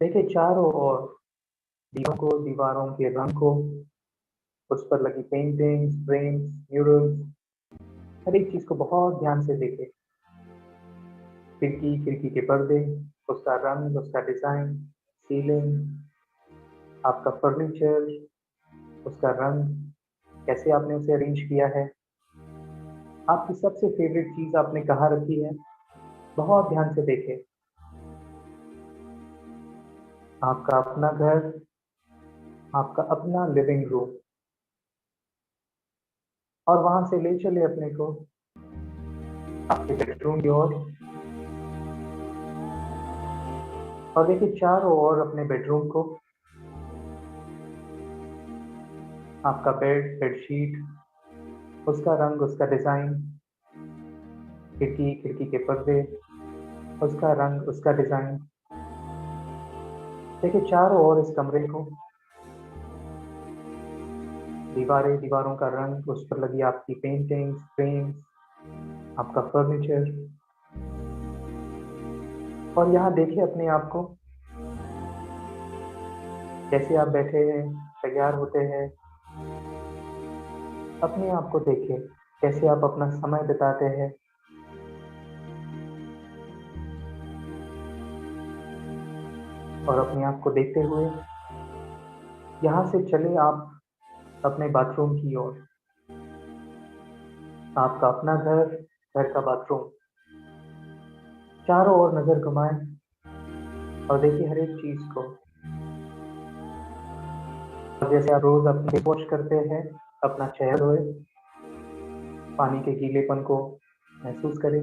देखिए, चारों ओर दीवारों के रंग को, उस पर लगी पेंटिंग्स, फ्रेम्स, म्यूरल्स, हर एक चीज को बहुत ध्यान से देखे। खिड़की के पर्दे, उसका रंग, उसका डिजाइन, सीलिंग, आपका फर्नीचर, उसका रंग, कैसे आपने उसे अरेंज किया है, आपकी सबसे फेवरेट चीज आपने कहाँ रखी है, बहुत ध्यान से देखें। आपका अपना घर, आपका अपना लिविंग रूम, और वहां से ले चले अपने को आपके बेडरूम की ओर, और देखिए चारों ओर अपने बेडरूम को, आपका बेड, बेडशीट, उसका रंग, उसका डिजाइन, खिड़की के पर्दे, उसका रंग, उसका डिजाइन। देखिए चारों ओर इस कमरे को, दीवारें, दीवारों का रंग, उस पर लगी आपकी पेंटिंग्स, फ्रेम्स, आपका फर्नीचर। और यहाँ देखिए अपने आप को, कैसे आप बैठे हैं, तैयार होते हैं। अपने आप को देखिए, कैसे आप अपना समय बिताते हैं। और अपने आप को देखते हुए यहाँ से चले आप अपने बाथरूम की ओर। आपका अपना घर, घर का बाथरूम। चारों ओर नजर घुमाएं और देखिए हर एक चीज को। और जैसे आप रोज अपने वॉश करते हैं, अपना चेहरा धोए, पानी के गीलेपन को महसूस करें।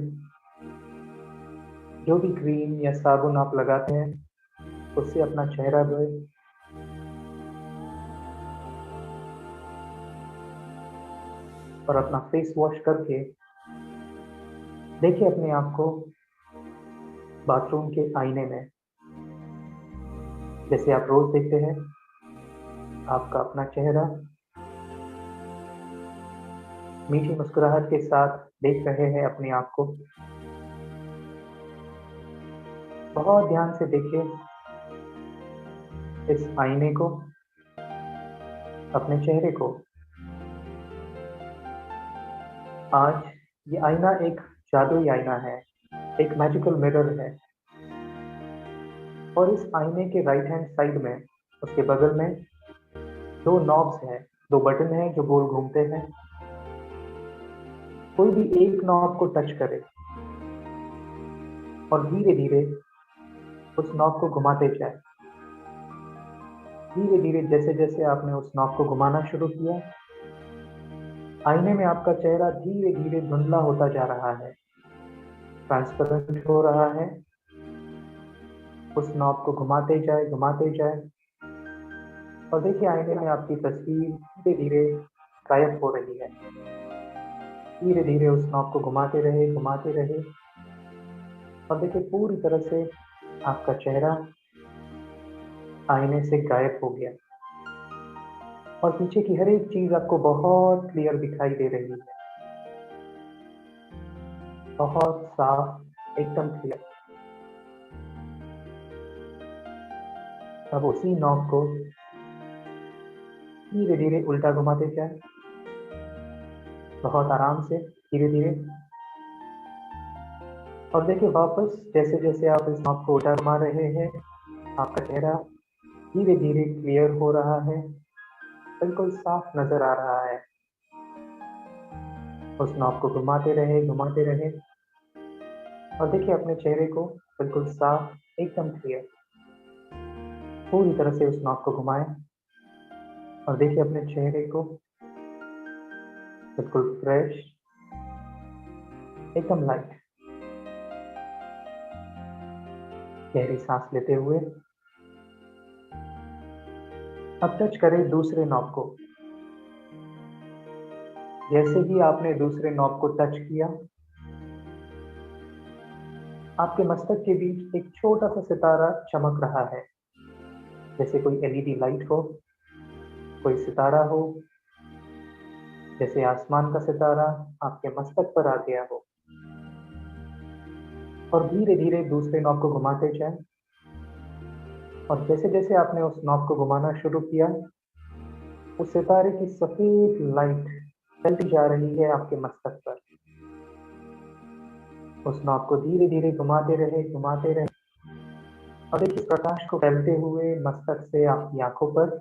जो भी क्रीम या साबुन आप लगाते हैं, उससे अपना चेहरा धोए। और अपना फेस वॉश करके देखिए अपने आप को बाथरूम के आईने में, जैसे आप रोज देखते हैं। आपका अपना चेहरा मीठी मुस्कुराहट के साथ देख रहे हैं अपने आप को। बहुत ध्यान से देखिए इस आईने को, अपने चेहरे को। आज ये आईना एक जादुई आईना है, एक मैजिकल मिरर है। और इस आईने के राइट हैंड साइड में, उसके बगल में दो नॉब्स हैं, दो बटन हैं जो गोल घूमते हैं। कोई भी एक नॉब को टच करे और धीरे धीरे उस नॉब को घुमाते जाए। धीरे धीरे जैसे जैसे आपने उस नॉब को घुमाना शुरू किया, आईने में आपका चेहरा धीरे धीरे धुंधला होता जा रहा है, ट्रांसपेरेंट हो रहा है। उस नॉब को घुमाते जाए, घुमाते जाए। और देखिए आईने में आपकी तस्वीर धीरे धीरे गायब हो रही है। धीरे धीरे उस नॉब को घुमाते रहे, घुमाते रहे। और देखिए पूरी तरह से आपका चेहरा आईने से गायब हो गया। और पीछे की हर एक चीज आपको बहुत क्लियर दिखाई दे रही है, बहुत साफ, एकदम क्लियर। अब उसी नॉब को धीरे धीरे उल्टा घुमाते जाए, बहुत आराम से, धीरे धीरे। और देखिए वापस जैसे जैसे आप इस नॉब को उल्टा घुमा रहे हैं, आपका चेहरा धीरे धीरे क्लियर हो रहा है, बिल्कुल साफ नजर आ रहा है। उस नॉब को घुमाते रहे, घुमाते रहे। और देखिए अपने चेहरे को बिल्कुल साफ, एकदम क्लियर। पूरी तरह से उस नॉब को घुमाएं और देखिए अपने चेहरे को बिल्कुल फ्रेश, एकदम लाइट। गहरी सांस लेते हुए अब टच करें दूसरे नॉब को। जैसे ही आपने दूसरे नॉब को टच किया, आपके मस्तक के बीच एक छोटा सा सितारा चमक रहा है, जैसे कोई एलईडी लाइट हो, कोई सितारा हो, जैसे आसमान का सितारा आपके मस्तक पर आ गया हो। और धीरे धीरे दूसरे नॉब को घुमाते जाएं। और जैसे जैसे आपने उस नॉब को घुमाना शुरू किया, उस सितारे की सफेद लाइट फैलती जा रही है आपके मस्तक पर। उस नॉब को धीरे धीरे घुमाते रहे, घुमाते रहे। और देखिए प्रकाश को फैलते हुए मस्तक से आपकी आंखों पर,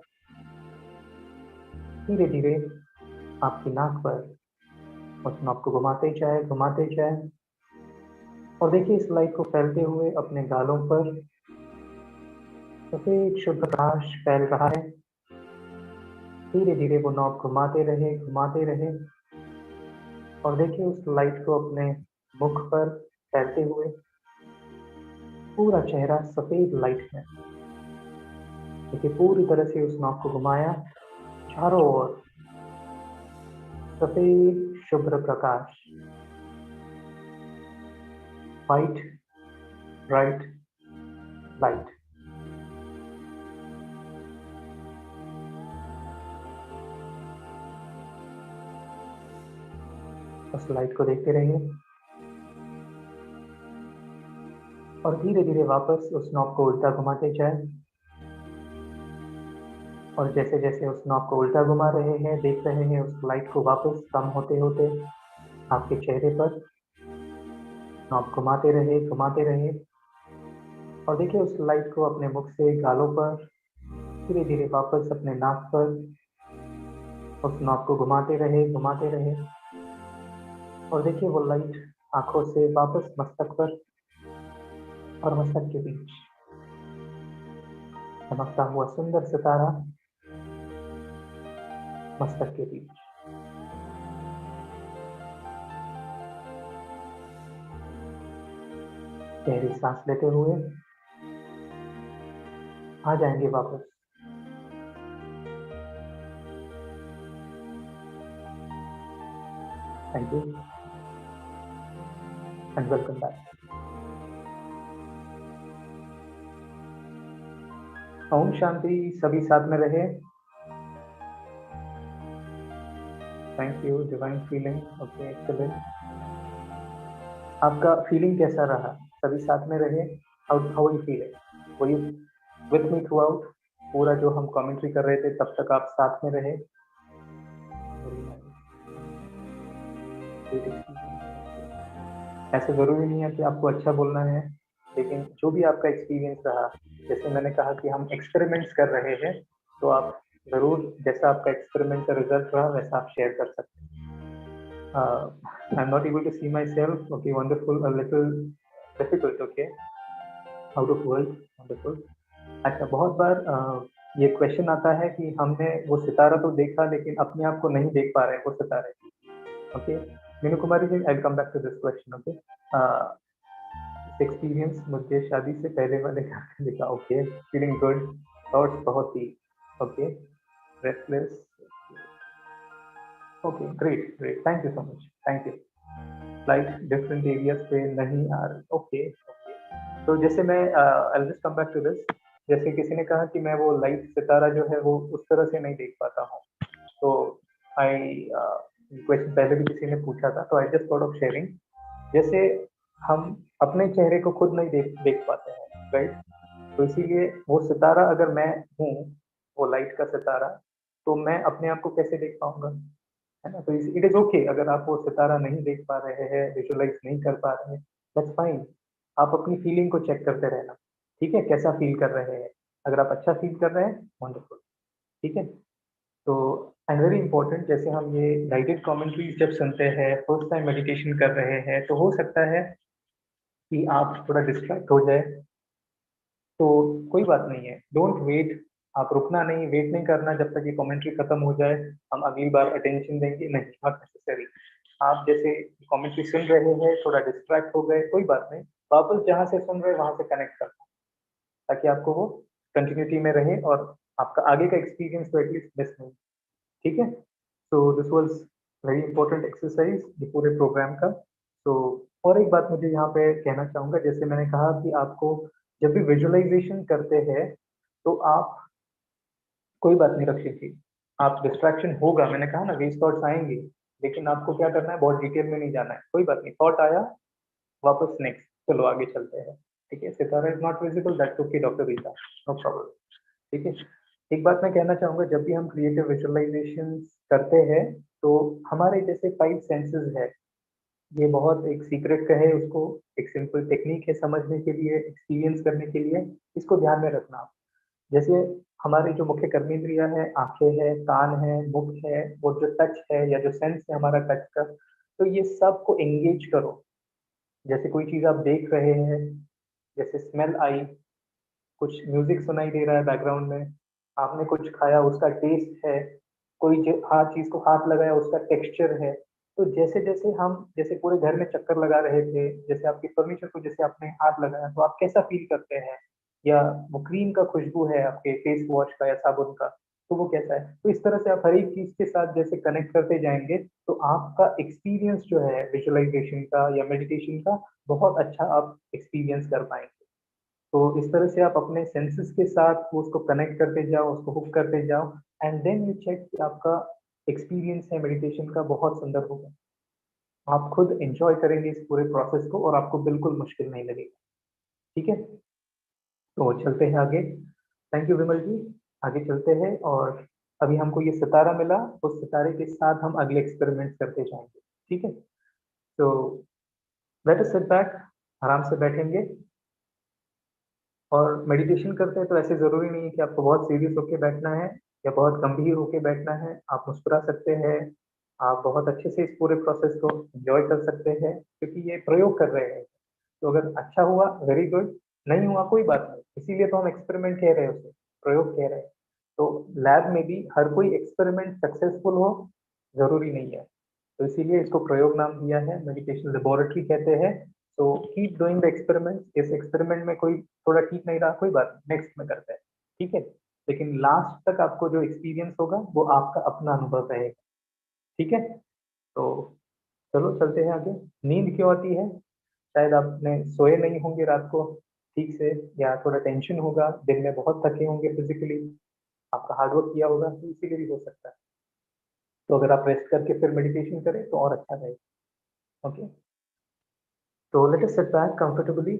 धीरे धीरे आपकी नाक पर उस नॉब को घुमाते जाए, घुमाते जाए। और देखिए इस लाइट को फैलते हुए अपने गालों पर सफेद शुद्ध प्रकाश फैल रहा है। धीरे धीरे वो नॉब घुमाते रहे, घुमाते रहे। और देखिए उस लाइट को अपने मुख पर फैलते हुए, पूरा चेहरा सफेद लाइट में। देखिए पूरी तरह से उस नॉब को घुमाया, चारों ओर सफेद शुभ्र प्रकाश, वाइट ब्राइट लाइट। उस लाइट को देखते रहिए और धीरे धीरे वापस उस नॉब को उल्टा घुमाते जाए। और जैसे जैसे उस नॉब को उल्टा घुमा रहे हैं, देख रहे हैं उस लाइट को वापस कम होते होते आपके चेहरे पर नॉब घुमाते रहे और देखिए उस लाइट को अपने मुख से गालों पर, धीरे धीरे वापस अपने नाक पर उस नॉब को घुमाते रहे और देखिए वो लाइट आंखों से वापस मस्तक पर और मस्तक के बीच चमकता हुआ सुंदर सितारा मस्तक के बीच। गहरी सांस लेते हुए आ जाएंगे वापस। Thank you and welcome back. Om Shanti, सभी साथ में रहे। Thank you, divine feeling. Okay, excellent. आपका फीलिंग कैसा रहा? सभी साथ में रहे। How you feeling? Were you with me throughout? पूरा जो हम कमेंट्री कर रहे थे तब तक आप साथ में रहे। ऐसा जरूरी नहीं है कि आपको अच्छा बोलना है, लेकिन जो भी आपका एक्सपीरियंस रहा, जैसे मैंने कहा कि हम एक्सपेरिमेंट्स कर रहे हैं, तो आप जरूर जैसा आपका एक्सपेरिमेंट का रिजल्ट रहा वैसा आप शेयर कर सकते हैं। I am not able to see myself. Okay, wonderful. A little difficult. Okay, out of word. Wonderful. अच्छा, बहुत बार ये क्वेश्चन आता है कि हमने वो सितारा तो देखा लेकिन अपने आप को नहीं देख पा रहे वो सितारे। Okay, Meenu Kumari ji, I will come back to this question. Okay, experience मुझे शादी से पहले वाले लिखा। ओके, फीलिंग गुड, थॉट्स बहुत ही okay, restless. Okay, great great, thank you so much, thank you. Light different areas पे नहीं आ रही। ओके ओके, तो जैसे मैं I just come back to this. जैसे किसी ने कहा कि मैं वो लाइट सितारा जो है वो उस तरह से नहीं देख पाता हूँ, तो आई क्वेश्चन पहले भी किसी ने पूछा था, तो I just thought of sharing. जैसे हम अपने चेहरे को खुद नहीं देख पाते हैं, राइट? तो इसीलिए वो सितारा अगर मैं हूँ, वो लाइट का सितारा, तो मैं अपने आप को कैसे देख पाऊंगा, है ना? तो इट इज ओके अगर आप वो सितारा नहीं देख पा रहे हैं, विजुअलाइज नहीं कर पा रहे हैं, दैट्स फाइन। आप अपनी फीलिंग को चेक करते रहना, ठीक है? कैसा फील कर रहे हैं? अगर आप अच्छा फील कर रहे हैं, वंडरफुल, ठीक है? तो एंड वेरी इंपॉर्टेंट, जैसे हम ये गाइडेड कमेंट्रीज जब सुनते हैं, फर्स्ट टाइम मेडिटेशन कर रहे हैं, तो हो सकता है कि आप थोड़ा डिस्ट्रैक्ट हो जाए, तो कोई बात नहीं है, डोंट वेट। आप रुकना नहीं, वेट नहीं करना जब तक ये कमेंट्री खत्म हो जाए हम अगली बार अटेंशन देंगे, नहीं, नॉट नेसेसरी। आप जैसे कमेंट्री सुन रहे हैं, थोड़ा डिस्ट्रैक्ट हो गए, कोई बात नहीं, वापस जहां से सुन रहे हैं वहां से कनेक्ट करना, ताकि आपको वो कंटिन्यूटी में रहे और आपका आगे का एक्सपीरियंस तो एटलीस्ट मिस नहीं, ठीक है? So this was very important exercise ये पूरे प्रोग्राम का। तो और एक बात मुझे यहाँ पे कहना चाहूंगा, जैसे मैंने कहा कि आपको जब भी विजुअलाइजेशन करते हैं, तो आप कोई बात नहीं रखिए जी, आप डिस्ट्रैक्शन होगा, मैंने कहा ना, वेस्ट थॉट्स आएंगे, लेकिन आपको क्या करना है, बहुत डिटेल में नहीं जाना है, कोई बात नहीं, थॉट आया वापस नेक्स्ट, चलो आगे चलते हैं, ठीक है? Sitara is not visible, that's okay doctor Rita, no problem, ठीक है? एक बात मैं कहना चाहूंगा, जब भी हम क्रिएटिव विजुअलाइजेशन करते हैं, तो हमारे जैसे 5 सेंसेस है, ये बहुत एक सीक्रेट कहे उसको, एक सिंपल टेक्निक है समझने के लिए, एक्सपीरियंस करने के लिए, इसको ध्यान में रखना। जैसे हमारी जो मुख्य कर्मेंद्रियां है, आंखें हैं, कान है, मुख है, वो जो टच है या जो सेंस है हमारा टच का, तो ये सब को एंगेज करो। जैसे कोई चीज आप देख रहे हैं, जैसे स्मेल आई, कुछ म्यूजिक सुनाई दे रहा है बैकग्राउंड में, आपने कुछ खाया उसका टेस्ट है, कोई जो हर चीज को हाथ लगाया उसका टेक्सचर है। तो जैसे जैसे हम जैसे पूरे घर में चक्कर लगा रहे थे, जैसे आपके फर्नीचर को जैसे आपने हाथ लगाया तो आप कैसा फील करते हैं, या वो क्रीम का खुशबू है आपके फेस वॉश का या साबुन का, तो वो कैसा है। तो इस तरह से आप हर एक चीज के साथ जैसे कनेक्ट करते जाएंगे, तो आपका एक्सपीरियंस जो है विजुअलाइजेशन का या मेडिटेशन का, बहुत अच्छा आप एक्सपीरियंस कर पाएंगे। तो इस तरह से आप अपने सेंसेस के साथ वो उसको कनेक्ट करते जाओ, उसको हुक करते जाओ, एंड देन यू चेक कि आपका एक्सपीरियंस है मेडिटेशन का बहुत सुंदर होगा। आप खुद एंजॉय करेंगे इस पूरे प्रोसेस को और आपको बिल्कुल मुश्किल नहीं लगेगा। ठीक है, तो चलते हैं आगे। थैंक यू विमल जी। आगे चलते हैं और अभी हमको ये सितारा मिला, उस सितारे के साथ हम अगले एक्सपेरिमेंट करते जाएंगे। ठीक है, तो लेट अस सिट बैक, आराम से बैठेंगे और मेडिटेशन करते हैं तो ऐसे जरूरी नहीं है कि आपको बहुत सीरियस होके बैठना है या बहुत गंभीर होके बैठना है। आप मुस्कुरा सकते हैं, आप बहुत अच्छे से इस पूरे प्रोसेस को एंजॉय कर सकते हैं, क्योंकि ये प्रयोग कर रहे हैं। तो अगर अच्छा हुआ वेरी गुड, नहीं हुआ कोई बात नहीं, इसीलिए तो हम एक्सपेरिमेंट कह रहे हैं, उसे प्रयोग कह रहे हैं। तो लैब में भी हर कोई एक्सपेरिमेंट सक्सेसफुल हो जरूरी नहीं है, तो इसीलिए इसको प्रयोग नाम दिया है, मेडिटेशन लेबोरेटरी कहते हैं। तो कीप डूइंग द एक्सपेरिमेंट। इस एक्सपेरिमेंट में कोई थोड़ा ठीक नहीं रहा, कोई बात नहीं, नेक्स्ट में करते हैं। ठीक है, लेकिन लास्ट तक आपको जो एक्सपीरियंस होगा वो आपका अपना अनुभव रहेगा। ठीक है, तो चलो चलते हैं आगे। नींद क्यों आती है? शायद आपने सोए नहीं होंगे रात को ठीक से, या थोड़ा टेंशन होगा, दिन में बहुत थके होंगे फिजिकली, आपका हार्डवर्क किया होगा, तो इसीलिए भी हो सकता है। तो अगर आप रेस्ट करके फिर मेडिटेशन करें तो और अच्छा रहेगा। ओके, तो let us sit back comfortably,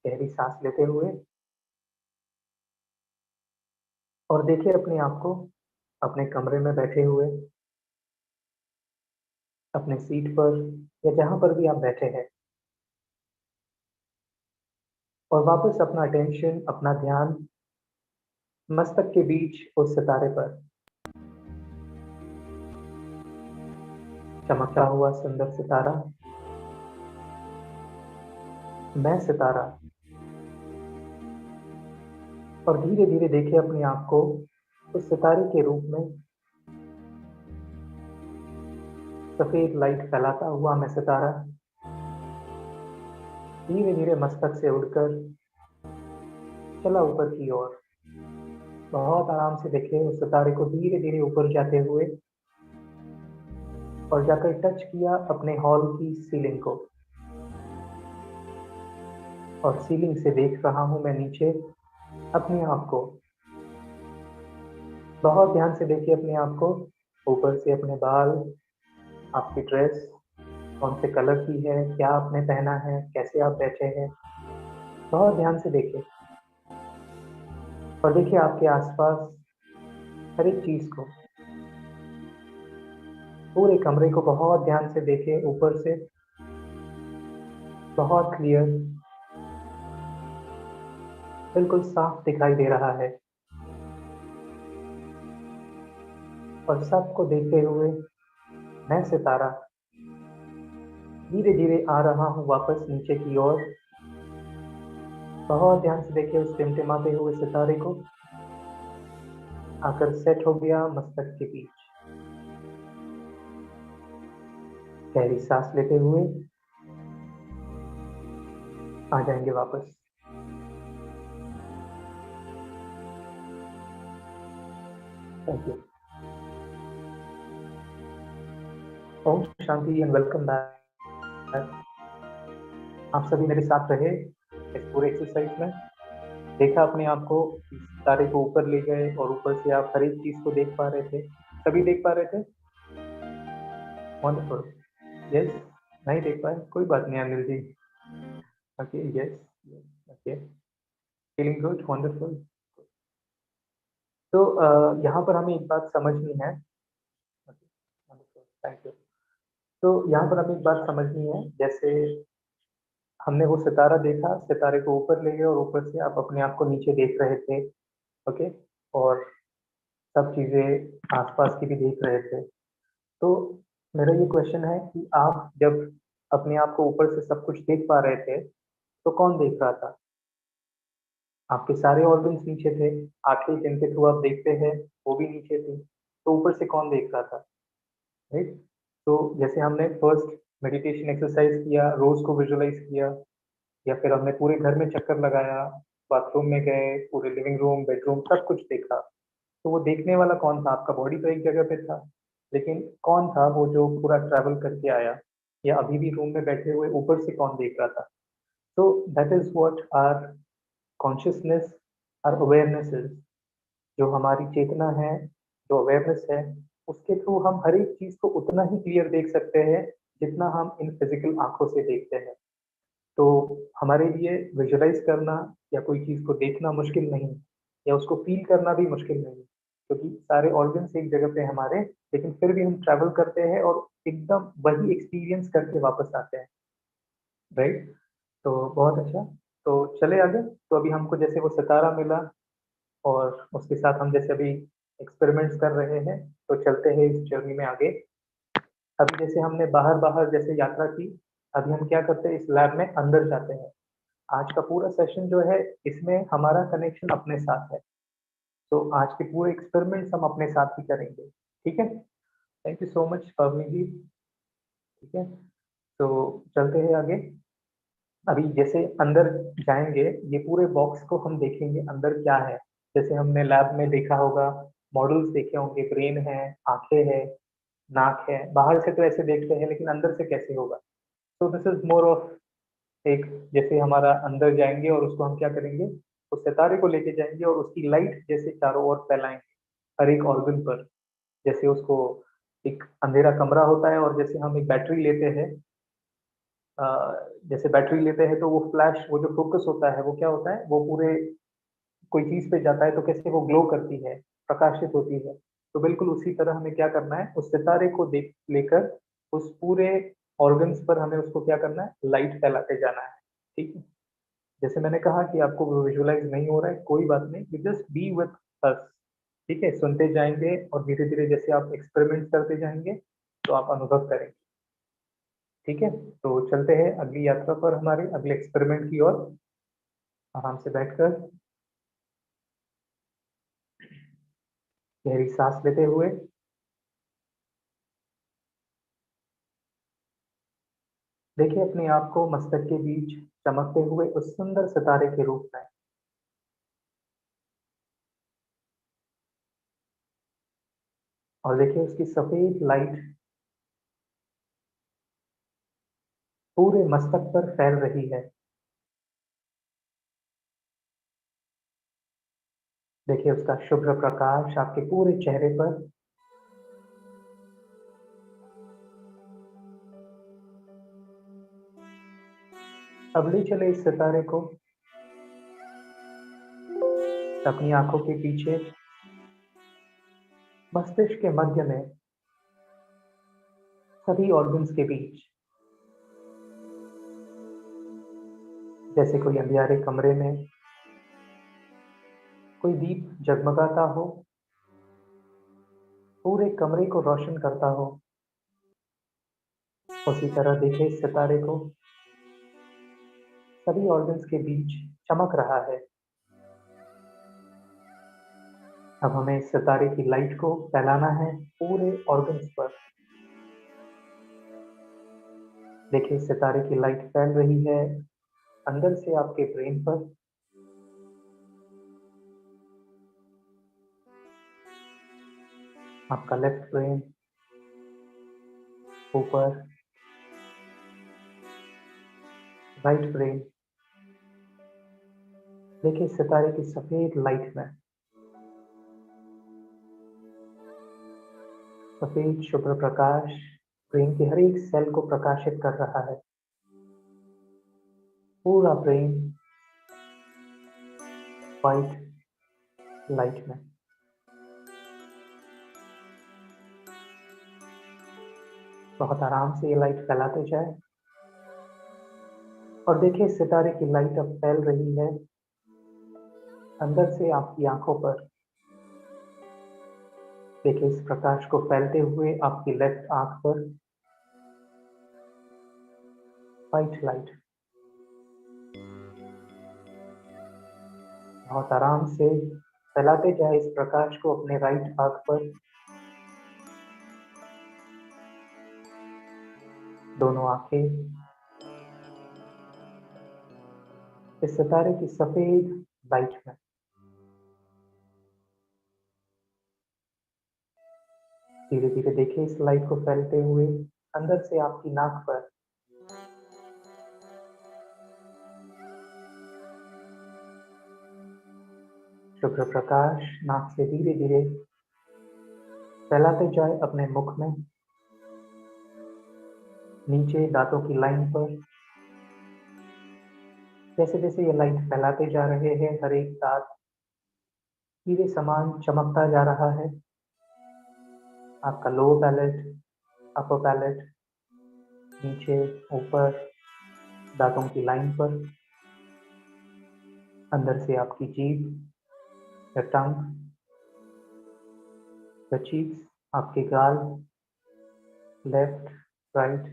गहरी सांस लेते हुए, और देखिए अपने आप को अपने कमरे में बैठे हुए, अपने सीट पर या जहां पर भी आप बैठे हैं, और वापस अपना अटेंशन, अपना ध्यान मस्तक के बीच उस सितारे पर, चमकता हुआ सुंदर सितारा, मैं सितारा। और धीरे धीरे देखिए अपने आप को उस सितारे के रूप में, सफेद लाइट फैलाता हुआ मैं सितारा धीरे धीरे मस्तक से उड़कर चला ऊपर की ओर। बहुत आराम से देखिए उस सितारे को धीरे धीरे ऊपर जाते हुए, और जाकर टच किया अपने हॉल की सीलिंग को, और सीलिंग से देख रहा हूं मैं नीचे अपने आप को। बहुत ध्यान से देखिए अपने आप को, ऊपर से अपने बाल, आपकी ड्रेस कौन से कलर की है, क्या आपने पहना है, कैसे आप बैठे हैं, बहुत ध्यान से देखिए। और देखिए आपके आसपास हर एक चीज को, पूरे कमरे को बहुत ध्यान से देखिए, ऊपर से बहुत क्लियर, बिल्कुल साफ दिखाई दे रहा है। और सबको देखते हुए मैं सितारा धीरे धीरे आ रहा हूँ वापस नीचे की ओर। बहुत ध्यान से देखिए उस टिमटिमाते हुए सितारे को, आकर सेट हो गया मस्तक के बीच। गहरी सांस लेते हुए आ जाएंगे वापस। Thank you. ओम शांति एंड वेलकम बैक। आप सभी मेरे साथ रहे इस पूरे एक्सरसाइज में। देखा अपने आप को, सितारे को ऊपर ले गए और ऊपर से आप हर एक चीज को देख पा रहे थे, सभी देख पा रहे थे। वंडरफुल। यस, नहीं देख पाए कोई बात नहीं Anil ji. Okay, yes, okay, feeling good, wonderful. तो यहाँ पर हमें एक बात समझनी है। Thank you. तो यहाँ पर हमें एक बात समझनी है, जैसे हमने वो सितारा देखा, सितारे को ऊपर ले गए और ऊपर से आप अपने आप को नीचे देख रहे थे। ओके, और सब चीजें आसपास की भी देख रहे थे। तो मेरा ये क्वेश्चन है कि आप जब अपने आप को ऊपर से सब कुछ देख पा रहे थे तो कौन देख रहा था? आपके सारे ऑर्गन्स नीचे थे, आंखें जिनके थ्रू आप देखते हैं वो भी नीचे थी, तो ऊपर से कौन देख रहा था? राइट। तो जैसे हमने फर्स्ट मेडिटेशन एक्सरसाइज किया, रोज को विजुअलाइज किया, या फिर हमने पूरे घर में चक्कर लगाया, बाथरूम में गए, पूरे लिविंग रूम, बेडरूम सब कुछ देखा, तो वो देखने वाला कौन था? आपका बॉडी तो एक जगह पे था, लेकिन कौन था वो जो पूरा ट्रैवल करके आया? या अभी भी रूम में बैठे हुए ऊपर से कौन देख रहा था? तो that is what are consciousness, are awareness is. जो हमारी चेतना है, जो अवेयरनेस है, उसके थ्रू हम हर एक चीज को उतना ही क्लियर देख सकते हैं जितना हम इन फिजिकल आंखों से देखते हैं। तो हमारे लिए विजुअलाइज करना या कोई चीज़ को देखना मुश्किल नहीं, या उसको फील करना भी मुश्किल नहीं, क्योंकि सारे ऑर्गन्स एक जगह पे हमारे, लेकिन फिर भी हम ट्रैवल करते हैं और एकदम वही एक्सपीरियंस करके वापस आते हैं, राइट। तो बहुत अच्छा। तो चले आगे। तो अभी हमको जैसे वो सितारा मिला और उसके साथ हम जैसे अभी एक्सपेरिमेंट्स कर रहे हैं, तो चलते हैं इस जर्नी में आगे। अभी जैसे हमने बाहर बाहर जैसे यात्रा की, अभी हम क्या करते हैं, इस लैब में अंदर जाते हैं। आज का पूरा सेशन जो है, इसमें हमारा कनेक्शन अपने साथ है। तो आज के पूरे एक्सपेरिमेंट्स हम अपने साथ ही करेंगे, ठीक है। थैंक यू सो मच पवनी जी। ठीक है, तो चलते हैं आगे। अभी जैसे अंदर जाएंगे, ये पूरे बॉक्स को हम देखेंगे अंदर क्या है। जैसे हमने लैब में देखा होगा, मॉडल्स देखे होंगे, ब्रेन है, आंखें है, नाक है। बाहर से तो ऐसे देखते हैं, लेकिन अंदर से कैसे होगा। तो दिस इज मोर ऑफ एक, जैसे हमारा अंदर जाएंगे और उसको हम क्या करेंगे, उस सितारे को लेके जाएंगे और उसकी लाइट जैसे चारों ओर फैलाएंगे हर एक ऑर्गन पर। जैसे उसको एक अंधेरा कमरा होता है, और जैसे हम एक बैटरी लेते हैं, जैसे बैटरी लेते हैं तो वो फ्लैश, वो जो फोकस होता है वो क्या होता है, वो पूरे कोई चीज पे जाता है तो कैसे वो ग्लो करती है, प्रकाशित होती है। तो बिल्कुल उसी तरह हमें क्या करना है, उस सितारे को देख लेकर उस पूरे ऑर्गन्स पर हमें उसको क्या करना है, लाइट फैलाते जाना है, ठीक है। जैसे मैंने कहा कि आपको विजुअलाइज नहीं हो रहा है, कोई बात नहीं, you just be with us, ठीक है। सुनते जाएंगे और धीरे धीरे जैसे आप एक्सपेरिमेंट करते जाएंगे तो आप अनुभव करेंगे, ठीक है। तो चलते हैं अगली यात्रा पर, हमारे अगले एक्सपेरिमेंट की ओर। आराम से बैठकर गहरी सांस लेते हुए देखिए अपने आप को मस्तक के बीच चमकते हुए उस सुंदर सितारे के रूप में। और देखिए उसकी सफेद लाइट पूरे मस्तक पर फैल रही है। देखिए उसका शुभ्र प्रकाश आपके पूरे चेहरे पर। अब ले चले इस सितारे को अपनी आंखों के पीछे, मस्तिष्क के मध्य में, सभी ऑर्गन्स के बीच। जैसे कोई अंधियारे कमरे में कोई दीप जगमगाता हो, पूरे कमरे को रोशन करता हो, उसी तरह देखे इस सितारे को सभी ऑर्गन्स के बीच चमक रहा है। अब हमें इस सितारे की लाइट को फैलाना है पूरे ऑर्गन्स पर। देखिए सितारे की लाइट फैल रही है अंदर से आपके ब्रेन पर, आपका लेफ्ट ब्रेन ऊपर, राइट ब्रेन। देखिए सितारे की सफेद लाइट में सफेद शुभ्र प्रकाश ब्रेन के हर एक सेल को प्रकाशित कर रहा है। पूरा ब्रेन व्हाइट लाइट में। बहुत आराम से ये लाइट फैलाते जाए और देखिए सितारे की लाइट अब फैल रही है अंदर से आपकी आंखों पर। देखिए इस प्रकाश को फैलते हुए आपकी लेफ्ट आंख पर व्हाइट लाइट। बहुत आराम से फैलाते जाए इस प्रकाश को अपने राइट आंख पर। दोनों आंखें इस सितारे की सफेद लाइट में। धीरे धीरे देखिए इस लाइट को फैलते हुए अंदर से आपकी नाक पर। शुभ्र प्रकाश नाक से धीरे धीरे फैलाते जाए अपने मुख में। नीचे दांतों की लाइन पर। जैसे जैसे ये लाइट फैलाते जा रहे हैं, हर एक दांत हीरे समान चमकता जा रहा है। आपका लोअर पैलेट, अपर पैलेट, नीचे, ऊपर, दांतों की लाइन पर, अंदर से आपकी जीभ या टंग, द चीक्स, आपके गाल, लेफ्ट, राइट,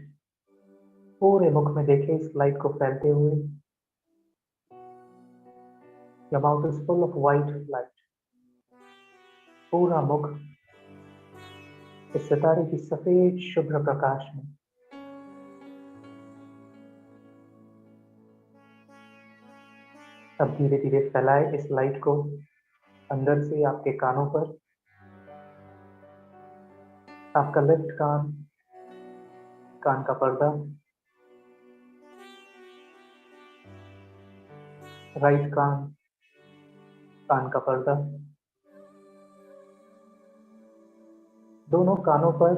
पूरे मुख में देखें इस लाइट को फैलते हुए। Your mouth is full of white light. पूरा मुख इस सितारे की सफेद शुभ्र प्रकाश में। अब धीरे धीरे फैलाए इस लाइट को अंदर से आपके कानों पर। आपका लेफ्ट कान, कान का पर्दा, राइट कान, कान का पर्दा, दोनों कानों पर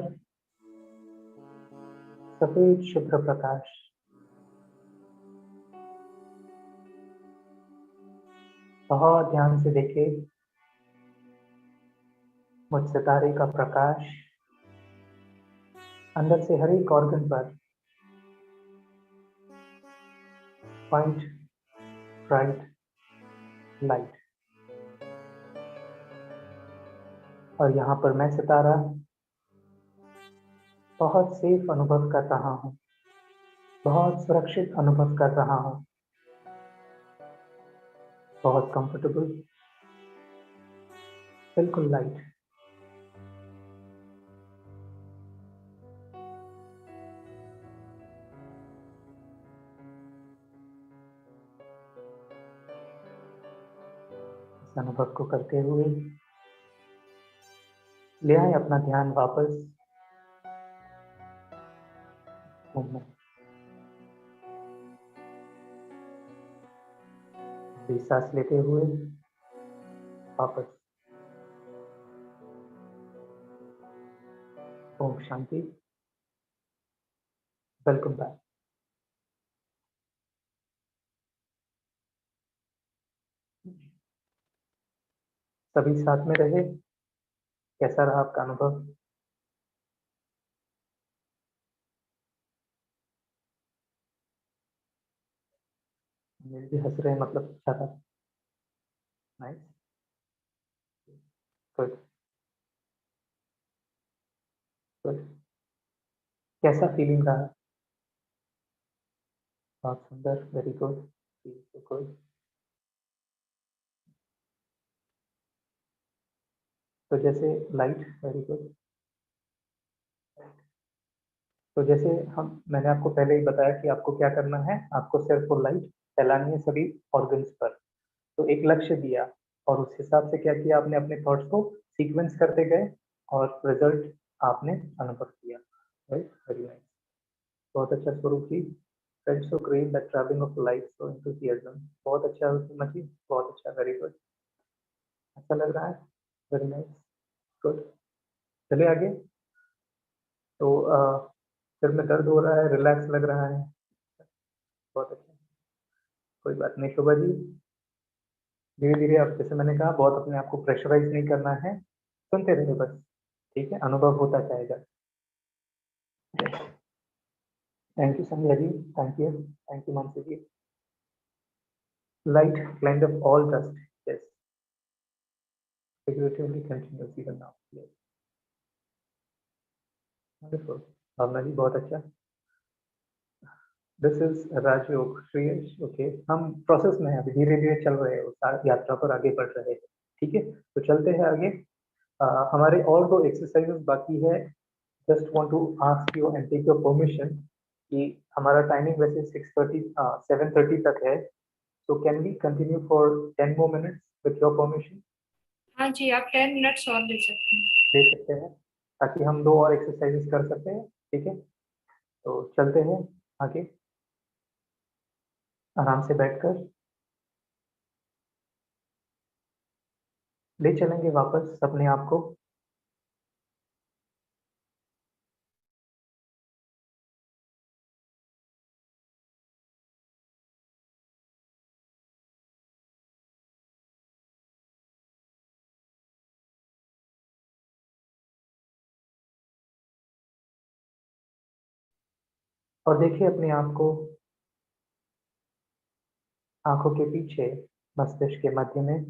सफेद शुभ्र प्रकाश। बहुत ध्यान से देखें मुझ सितारे का प्रकाश अंदर से हर एक ऑर्गन पर व्हाइट ब्राइट लाइट। और यहाँ पर मैं सितारा बहुत सेफ अनुभव कर रहा हूँ, बहुत सुरक्षित अनुभव कर रहा हूँ, बहुत कंफर्टेबल, बिल्कुल लाइट। इस अनुभव को करते हुए ले आए अपना ध्यान वापस मुंह में। सांस लेते हुए वापस। ओम शांति। Welcome back. सभी साथ में रहे। कैसा रहा आपका अनुभव? अनिल जी हंस रहे हैं, मतलब अच्छा था। Nice, good good. कैसा फीलिंग रहा? बहुत सुंदर, वेरी गुड, गुड। तो जैसे लाइट, वेरी गुड। तो जैसे मैंने आपको पहले ही बताया कि आपको क्या करना है, आपको सिर्फ वो लाइट फैलानी है सभी ऑर्गन्स पर। तो एक लक्ष्य दिया और उस हिसाब से क्या किया आपने, अपने थॉट्स को सीक्वेंस करते गए और रिजल्ट आपने अनुभव किया। राइट, वेरी नाइस, बहुत अच्छा स्वरूप जी। Felt so great that traveling of life, so enthusiasm। बहुत अच्छा सुषमा जी, बहुत अच्छा, वेरी गुड। अच्छा लग रहा है, वेरी नाइस, गुड। चले आगे। तो सिर में दर्द हो रहा है, रिलैक्स लग रहा है, बहुत अच्छा, कोई बात नहीं। शोभा जी, धीरे धीरे आप, जैसे मैंने कहा, बहुत अपने आप को प्रेशराइज नहीं करना है, सुनते रहिए बस, ठीक है, अनुभव होता जाएगा। Thank you Sandhya ji, thank you Mansi ji. Light kind of all dust, yes, figuratively continuous even now, yes, wonderful। Bhavna ji, बहुत अच्छा। This is Rajyoga Shreyas, okay. हम प्रोसेस में हैं अभी, धीरे धीरे चल रहे हैं, उस यात्रा पर आगे बढ़ रहे हैं, ठीक है। तो चलते हैं आगे। हमारे और दो एक्सरसाइजेस बाकी है। Just want to ask you and take your permission कि हमारा टाइमिंग वैसे 6:30 7:30 तक है, so can we continue for 10 more minutes with your permission? हाँ जी, आप 10 मिनट्स और दे सकते हैं। दे सकते हैं, ताकि हम दो और एक्सरसाइजेस कर सकते हैं, ठीक है। तो चलते हैं आगे, आराम से बैठकर ले चलेंगे वापस अपने आप को और देखिए अपने आप को आंखों के पीछे, मस्तिष्क के मध्य में,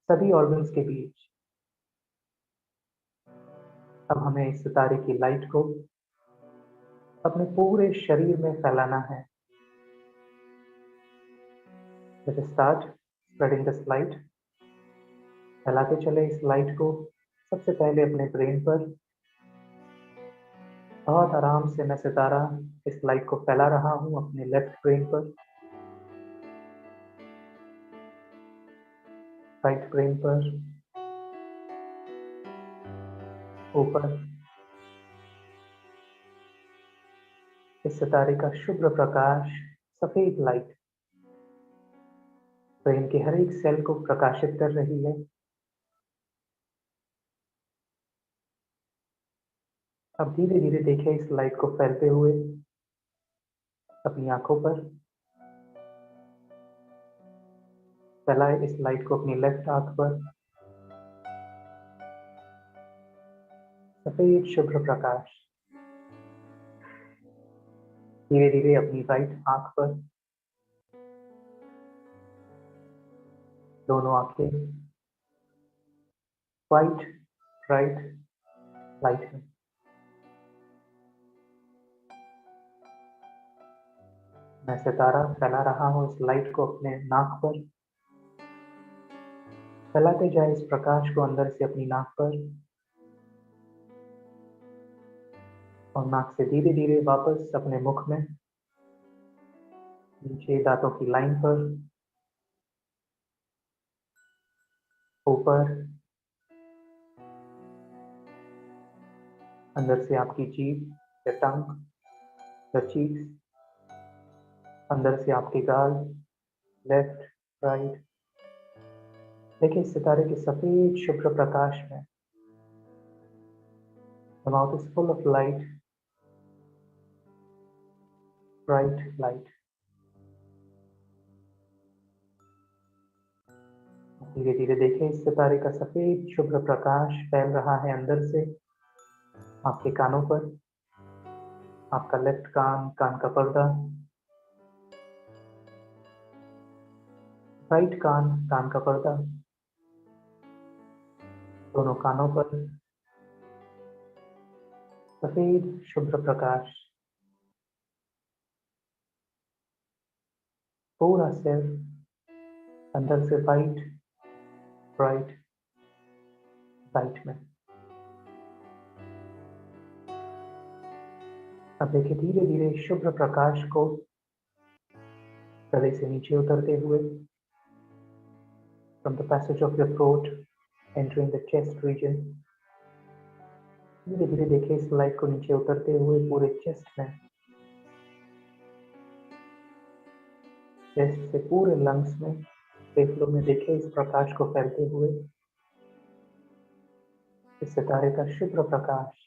सभी ऑर्गन्स के बीच। अब हमें इस सितारे की लाइट को अपने पूरे शरीर में फैलाना है। Let's start spreading this light. फैलाते चले इस लाइट को सबसे पहले अपने ब्रेन पर। बहुत आराम से मैं सितारा इस लाइट को फैला रहा हूं अपने लेफ्ट ब्रेन पर, राइट ब्रेन पर, ऊपर। इस सितारे का शुभ्र प्रकाश, सफेद लाइट ब्रेन के हर एक सेल को प्रकाशित कर रही है। अब धीरे धीरे देखें इस लाइट को फैलते हुए अपनी आंखों पर। फैलाए इस लाइट को अपनी लेफ्ट आंख पर। सफेद शुभ्र प्रकाश धीरे धीरे अपनी राइट आंख पर। दोनों आंखें वाइट राइट लाइट में। मैं सितारा फैला रहा हूं इस लाइट को अपने नाक पर। फैलाते जाए इस प्रकाश को अंदर से अपनी नाक पर, और नाक से धीरे धीरे वापस अपने मुख में, नीचे दांतों की लाइन पर, ऊपर, अंदर से आपकी जीभ या टंग या चीक्स, अंदर से आपके गाल, लेफ्ट राइट। देखिए इस सितारे के सफेद शुभ्र प्रकाश में the mouth is full of light, bright light. धीरे धीरे देखें इस सितारे का सफेद शुभ्र प्रकाश फैल रहा है अंदर से आपके कानों पर। आपका लेफ्ट कान, कान का पर्दा, राइट कान, कान का पर्दा, दोनों कानों पर सफेद शुभ्र प्रकाश। पूरा सिर अंदर से वाइट ब्राइट लाइट में। अब देखिए धीरे धीरे शुभ्र प्रकाश को गले से नीचे उतरते हुए, from the passage of your throat entering the chest region। धीरे धीरे देखिए इस लाइट को नीचे उतरते हुए पूरे चेस्ट में, चेस्ट से पूरे लंग्स में, फेफड़ों में देखिए इस प्रकाश को फैलते हुए। इस सितारे का शुभ्र प्रकाश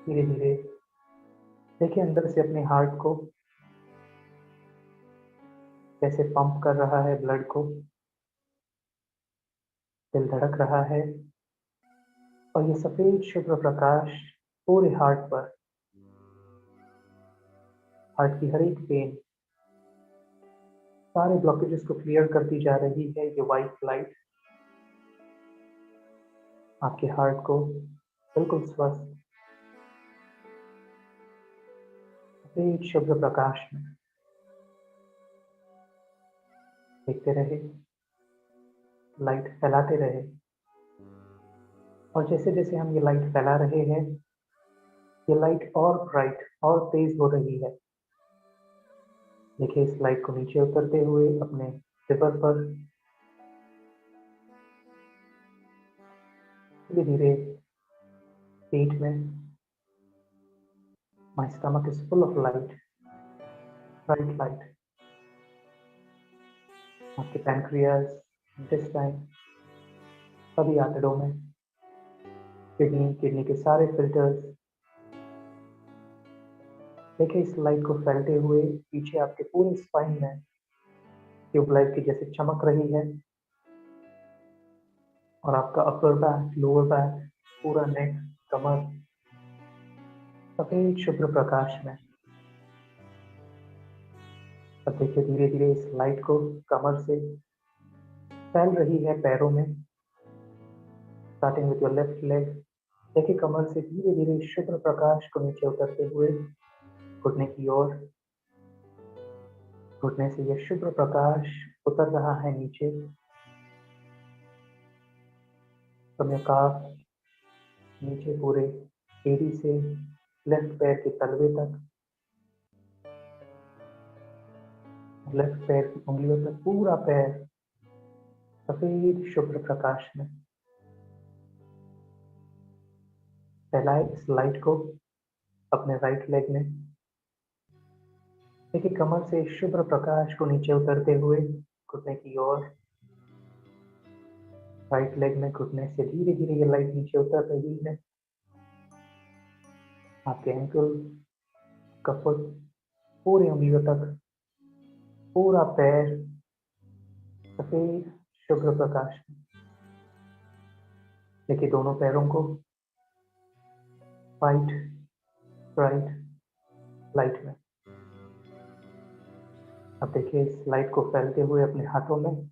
धीरे धीरे देखिए अंदर से अपने हार्ट को कैसे पंप कर रहा है, ब्लड को। दिल धड़क रहा है और ये सफेद शुभ्र प्रकाश पूरे हार्ट पर, हार्ट की हर एक पेन, सारे ब्लॉकेजेस को क्लियर करती जा रही है ये वाइट लाइट। आपके हार्ट को बिल्कुल स्वस्थ सफेद शुभ्र प्रकाश में देखते रहे, लाइट फैलाते रहे। और जैसे जैसे हम ये लाइट फैला रहे हैं, ये लाइट और ब्राइट और तेज हो रही है। देखिए इस लाइट को नीचे उतरते हुए अपने सिर पर धीरे धीरे पेट में। My stomach is full of light, bright light. आपके पैनक्रियास, इंटेस्टाइन, सभी आंतड़ों में, किडनी के सारे फिल्टर्स। देखिए इस लाइट को फैलते हुए पीछे आपके पूरे स्पाइन में ट्यूबलाइट की जैसे चमक रही है। और आपका अपर बैक, लोअर बैक, पूरा नेक, कमर, सफेद शुभ्र प्रकाश में। अब देखिए धीरे धीरे इस लाइट को कमर से फैल रही है पैरों में, starting with your left leg. देखिए कमर से धीरे धीरे शुभ्र प्रकाश को नीचे उतरते हुए घुटने की ओर। घुटने से यह शुभ्र प्रकाश उतर रहा है नीचे, from your calf नीचे पूरे एड़ी से लेफ्ट पैर के तलवे तक, लेफ्ट पैर की उंगलियों तक, पूरा पैर सफेद शुभ्र प्रकाश में। फैलाए इस लाइट को अपने राइट लेग में। देखिए कमर से शुभ्र प्रकाश को नीचे उतरते हुए घुटने की ओर। राइट लेग में घुटने से धीरे धीरे ये लाइट नीचे उतर रही है। आपके एंकल का फुट पूरे उंगलियों तक, पूरा पैर सफेद शुभ्र प्रकाश में। देखिए दोनों पैरों को वाइट ब्राइट लाइट में। अब देखिए इस लाइट को फैलते हुए अपने हाथों में।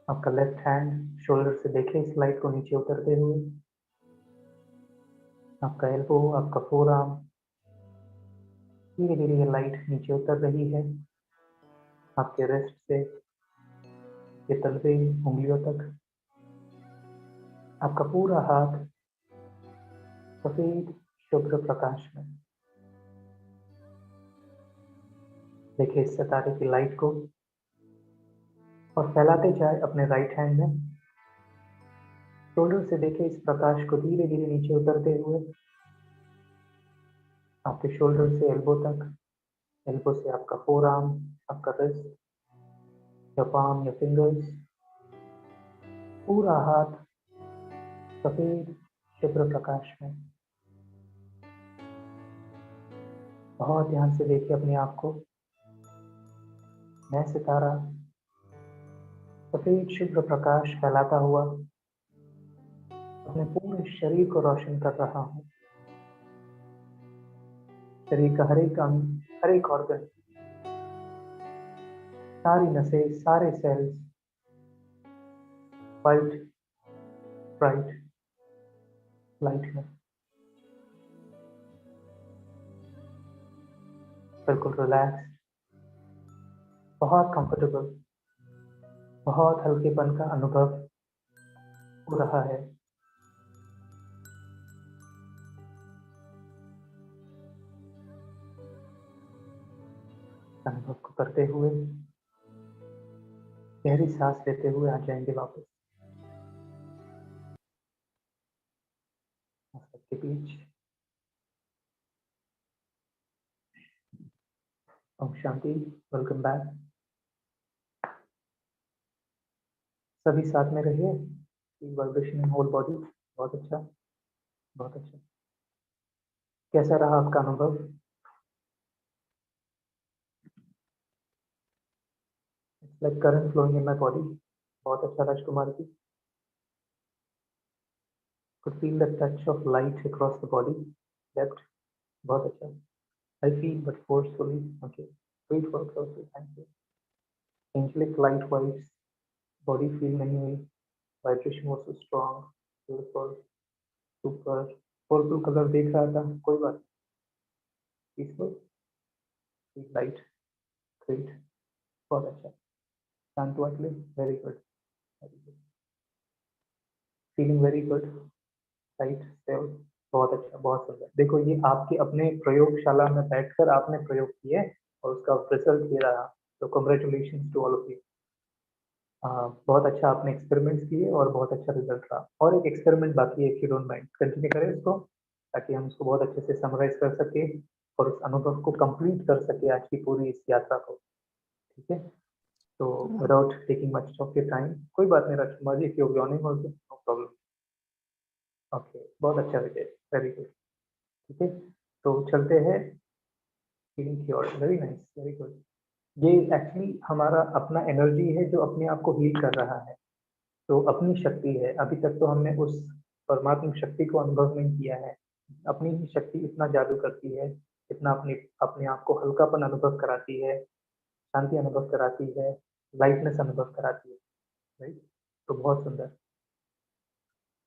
आपका लेफ्ट हैंड शोल्डर से देखिए इस लाइट को नीचे उतरते हुए। आपका एल्बो, आपका फोर आर्म, धीरे धीरे ये लाइट नीचे उतर रही है आपके रिस्ट से ये तलवे उंगलियों तक। आपका पूरा हाथ सफेद शुभ्र प्रकाश में। देखिए इस सितारे की लाइट को और फैलाते जाए अपने राइट हैंड में। शोल्डर से देखिए इस प्रकाश को धीरे धीरे नीचे उतरते हुए आपके शोल्डर से एल्बो तक, एल्बो से आपका फोर आर्म, आपका wrist, your palm, your fingers, पूरा हाथ सफेद शुभ्र प्रकाश में। बहुत ध्यान से देखिए अपने आप को। मैं सितारा सफेद शुभ्र प्रकाश फैलाता हुआ अपने पूरे शरीर को रोशन कर रहा हूँ। शरीर का हर एक अंग, हर एक ऑर्गन, सारी नसें, सारे सेल्स वाइट ब्राइट लाइट में बिल्कुल रिलैक्स, बहुत कंफर्टेबल, बहुत हल्केपन का अनुभव हो रहा है। अनुभव को करते हुए गहरी सांस लेते हुए आ जाएंगे वापस के बीच। Om Shanti, welcome back. सभी साथ में रहिए। Vibration in whole body. बहुत अच्छा, बहुत अच्छा। कैसा रहा आपका अनुभव? It's like current flowing in my body. बहुत अच्छा Rajkumar ji. Could feel the touch of light across the body. Left. बहुत अच्छा। I feel but forcefully. Okay. Wait for closer. Thank you. Angelic light vibes. Body feel नहीं हुई। Vibration was so strong. Beautiful. Super. Purple color देख रहा था, कोई बात। Peaceful. Light. Great. बहुत अच्छा। शांत वाटले. Very good. Very good. Feeling very good. Right. Stable. बहुत अच्छा, बहुत सुंदर। देखो ये आपके अपने प्रयोगशाला में बैठकर आपने प्रयोग किए और उसका रिजल्ट ये रहा। तो congratulations to all of you. बहुत अच्छा आपने एक्सपेरिमेंट्स किए और बहुत अच्छा रिजल्ट रहा। और एक एक्सपेरिमेंट बाकी है, if you don't mind continue करें उसको, ताकि हम उसको बहुत अच्छे से समराइज कर सके और उस अनुभव को कंप्लीट कर सके आज की पूरी इस यात्रा को। ठीक है, तो without taking much of your time, कोई बात नहीं Rajkumar ji, if you yawning also no problem. Okay, बहुत अच्छा विजय, वेरी गुड। ठीक है, तो चलते हैं। Feeling cured, very nice, very good. ये एक्चुअली हमारा अपना एनर्जी है जो अपने आप को हील कर रहा है। तो अपनी शक्ति है। अभी तक तो हमने उस परमात्मा शक्ति को अनुभव नहीं किया है, अपनी ही शक्ति इतना जादू करती है, इतना अपने अपने आप को हल्कापन अनुभव कराती है, शांति अनुभव कराती है, लाइटनेस अनुभव कराती है, राइट? तो बहुत सुंदर।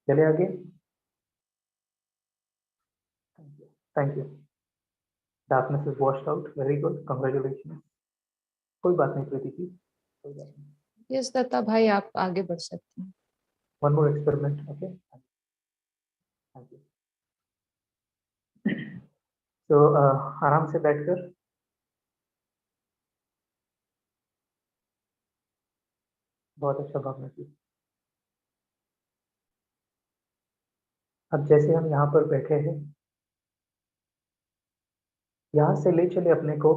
चले आगे। Thank you. Darkness is washed out, very good, congratulation. कोई बात नहीं प्रीति जी, कोई बात नहीं। यस दत्ता भाई, आप आगे बढ़ सकते हैं। One more experiment, okay, thank you. तो आराम से बैठकर बहुत अच्छा भावना की। अब जैसे हम यहाँ पर बैठे हैं, यहाँ से ले चले अपने को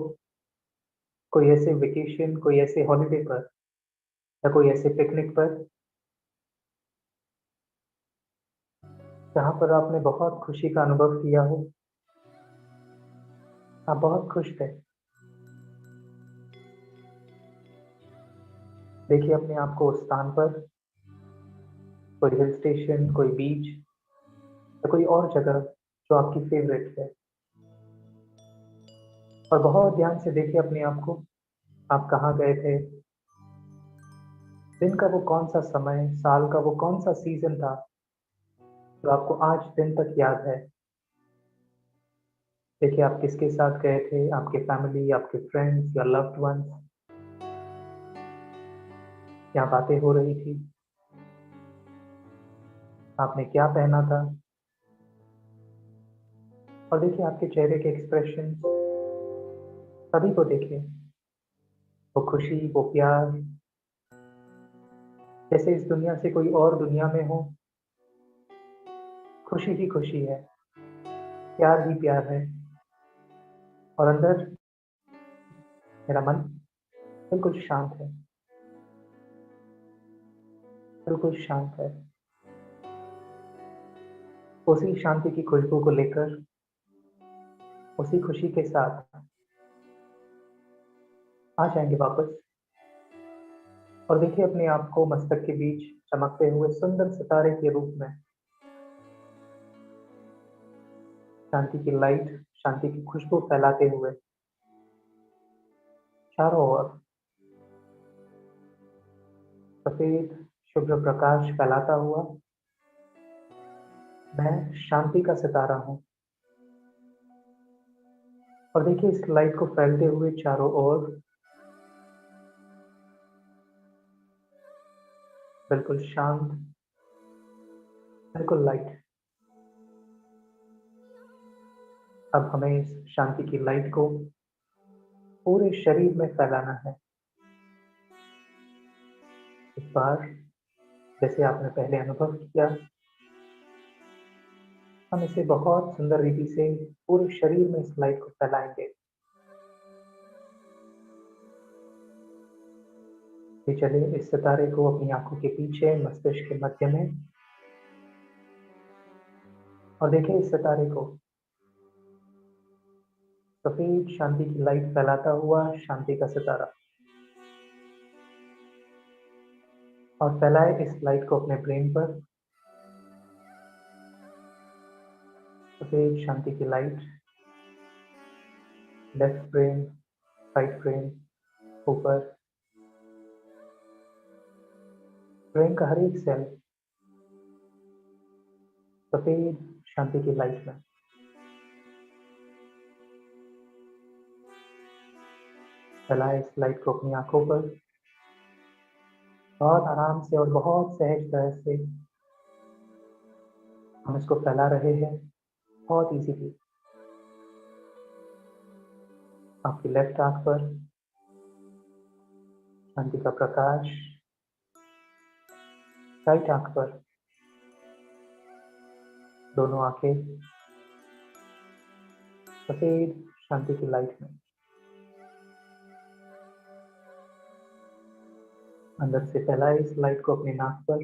कोई ऐसे वेकेशन, कोई ऐसे हॉलिडे पर या कोई ऐसे पिकनिक पर जहाँ पर आपने बहुत खुशी का अनुभव किया हो, आप बहुत खुश थे। देखिए अपने आप को उस स्थान पर, कोई हिल स्टेशन, कोई बीच या कोई और जगह जो आपकी फेवरेट है, और बहुत ध्यान से देखिए अपने आप को, आप कहाँ गए थे, दिन का वो कौन सा समय, साल का वो कौन सा सीजन था जो आपको आज दिन तक याद है। देखिए आप किसके साथ गए थे, आपके फैमिली, आपके फ्रेंड्स या लव्ड वंस, क्या बातें हो रही थी, आपने क्या पहना था, और देखिए आपके चेहरे के एक्सप्रेशन, सभी को देखिए, वो खुशी, वो प्यार, जैसे इस दुनिया से कोई और दुनिया में हो। खुशी ही खुशी है, प्यार ही प्यार है, और अंदर मेरा मन बिल्कुल शांत है, बिल्कुल शांत है। उसी शांति की खुशबू को लेकर, उसी खुशी के साथ आ जाएंगे वापस, और देखिए अपने आप को मस्तक के बीच चमकते हुए सुंदर सितारे के रूप में, शांति की लाइट, शांति की खुशबू फैलाते हुए चारों ओर सफेद शुभ्र प्रकाश फैलाता हुआ मैं शांति का सितारा हूँ। और देखिए इस लाइट को फैलते हुए चारों ओर बिल्कुल शांत, बिल्कुल लाइट। अब हमें इस शांति की लाइट को पूरे शरीर में फैलाना है। इस बार जैसे आपने पहले अनुभव किया, हम इसे बहुत सुंदर रीति से पूरे शरीर में इस लाइट को फैलाएंगे। ये चले इस सितारे को अपनी आंखों के पीछे, मस्तिष्क के मध्य में, और देखें इस सितारे को, सफेद शांति की लाइट फैलाता हुआ शांति का सितारा, और फैलाए इस लाइट को अपने ब्रेन पर, सफेद शांति की light left brain, right brain, ऊपर, ब्रेन का हर एक सेल सफेद शांति की लाइट में। फैलाए इस लाइट को अपनी आंखों पर, बहुत आराम से और बहुत सहज तरह से हम इसको फैला रहे हैं, बहुत इजीली। आपकी लेफ्ट आंख पर शांति का प्रकाश, राइट आंख पर, दोनों आंखें सफेद शांति की लाइट में। अंदर से फैलाए इस लाइट को अपने नाक पर,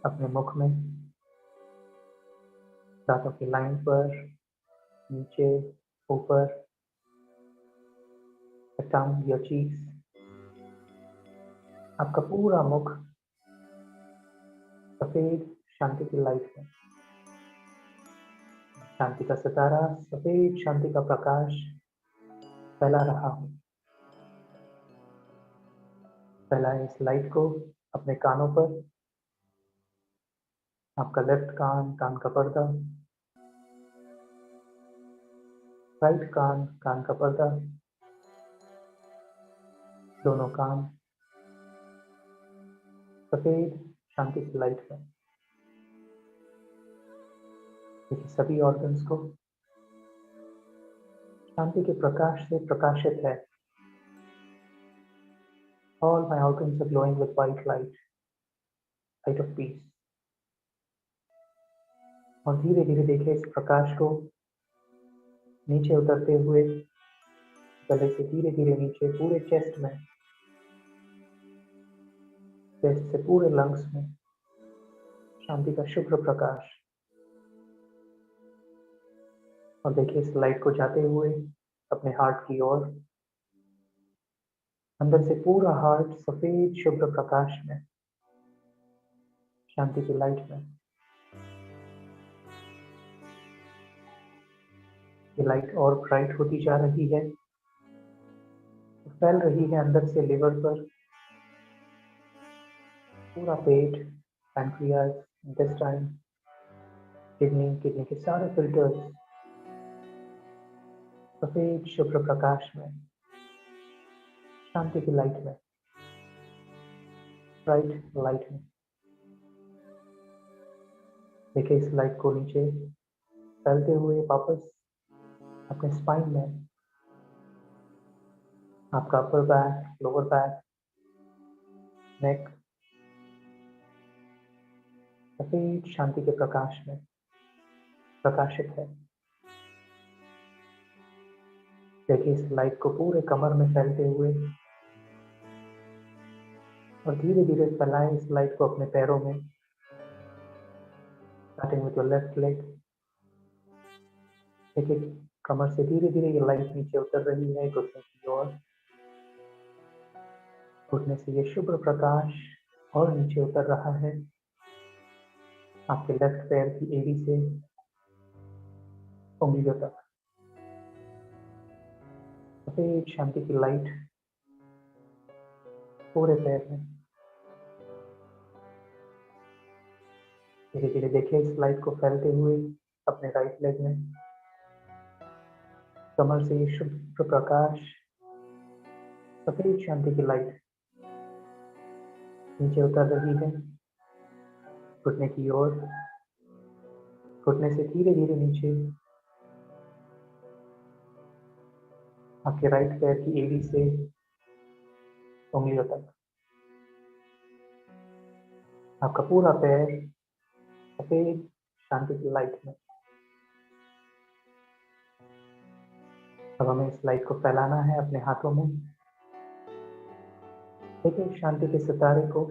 अपने मुख में, दांतों की लाइन पर, नीचे, ऊपर, टंग या चीक्स, आपका पूरा मुख सफेद शांति की लाइट में। शांति का सितारा, सफेद शांति का प्रकाश फैला रहा हूँ। फैलाएं इस लाइट को अपने कानों पर। आपका लेफ्ट कान, कान का पर्दा, राइट कान, कान का पर्दा, दोनों कान सफेद शांति की लाइट में। देखिए सभी ऑर्गन्स को शांति के प्रकाश से प्रकाशित है। All my organs are glowing with white light, light of peace. और धीरे धीरे देखिए इस प्रकाश को नीचे उतरते हुए, गले से धीरे धीरे नीचे पूरे चेस्ट में, चेस्ट से पूरे लंग्स में शांति का शुभ्र प्रकाश। और देखिए इस लाइट को जाते हुए अपने हार्ट की ओर, अंदर से पूरा हार्ट सफेद शुभ्र प्रकाश में, शांति की लाइट में। ये लाइट और ब्राइट होती जा रही है, फैल रही है अंदर से लिवर पर, पूरा पेट, पैनक्रियाज, इंटेस्टाइन, किडनी, किडनी के सारे फिल्टर्स सफेद शुभ्र प्रकाश में, शांति की लाइट में, ब्राइट लाइट में। देखिए इस लाइट को नीचे फैलते हुए वापस अपने स्पाइन में, आपका अपर बैक, लोअर बैक, नेक सफेद शांति के प्रकाश में प्रकाशित है। देखिए इस लाइट को पूरे कमर में फैलते हुए और धीरे धीरे फैलाएं इस लाइट को अपने पैरों में, starting with your left leg. देखिए कमर से धीरे धीरे ये लाइट नीचे उतर रही है घुटने की ओर। घुटने से ये शुभ्र प्रकाश और नीचे उतर रहा है आपके लेफ्ट पैर की एड़ी से उंगलियों तक। सफेद शांति की लाइट पूरे पैर में। धीरे धीरे देखिए इस लाइट को फैलते हुए अपने राइट लेग में। कमर से ये शुभ्र प्रकाश, सफेद शांति की लाइट नीचे उतर रही है घुटने की ओर। घुटने से धीरे धीरे नीचे आपके राइट पैर की एड़ी से उंगलियों तक। आपका पूरा पैर सफेद शांति की लाइट में। अब हमें इस लाइट को फैलाना है अपने हाथों में। देखिए शांति के सितारे को,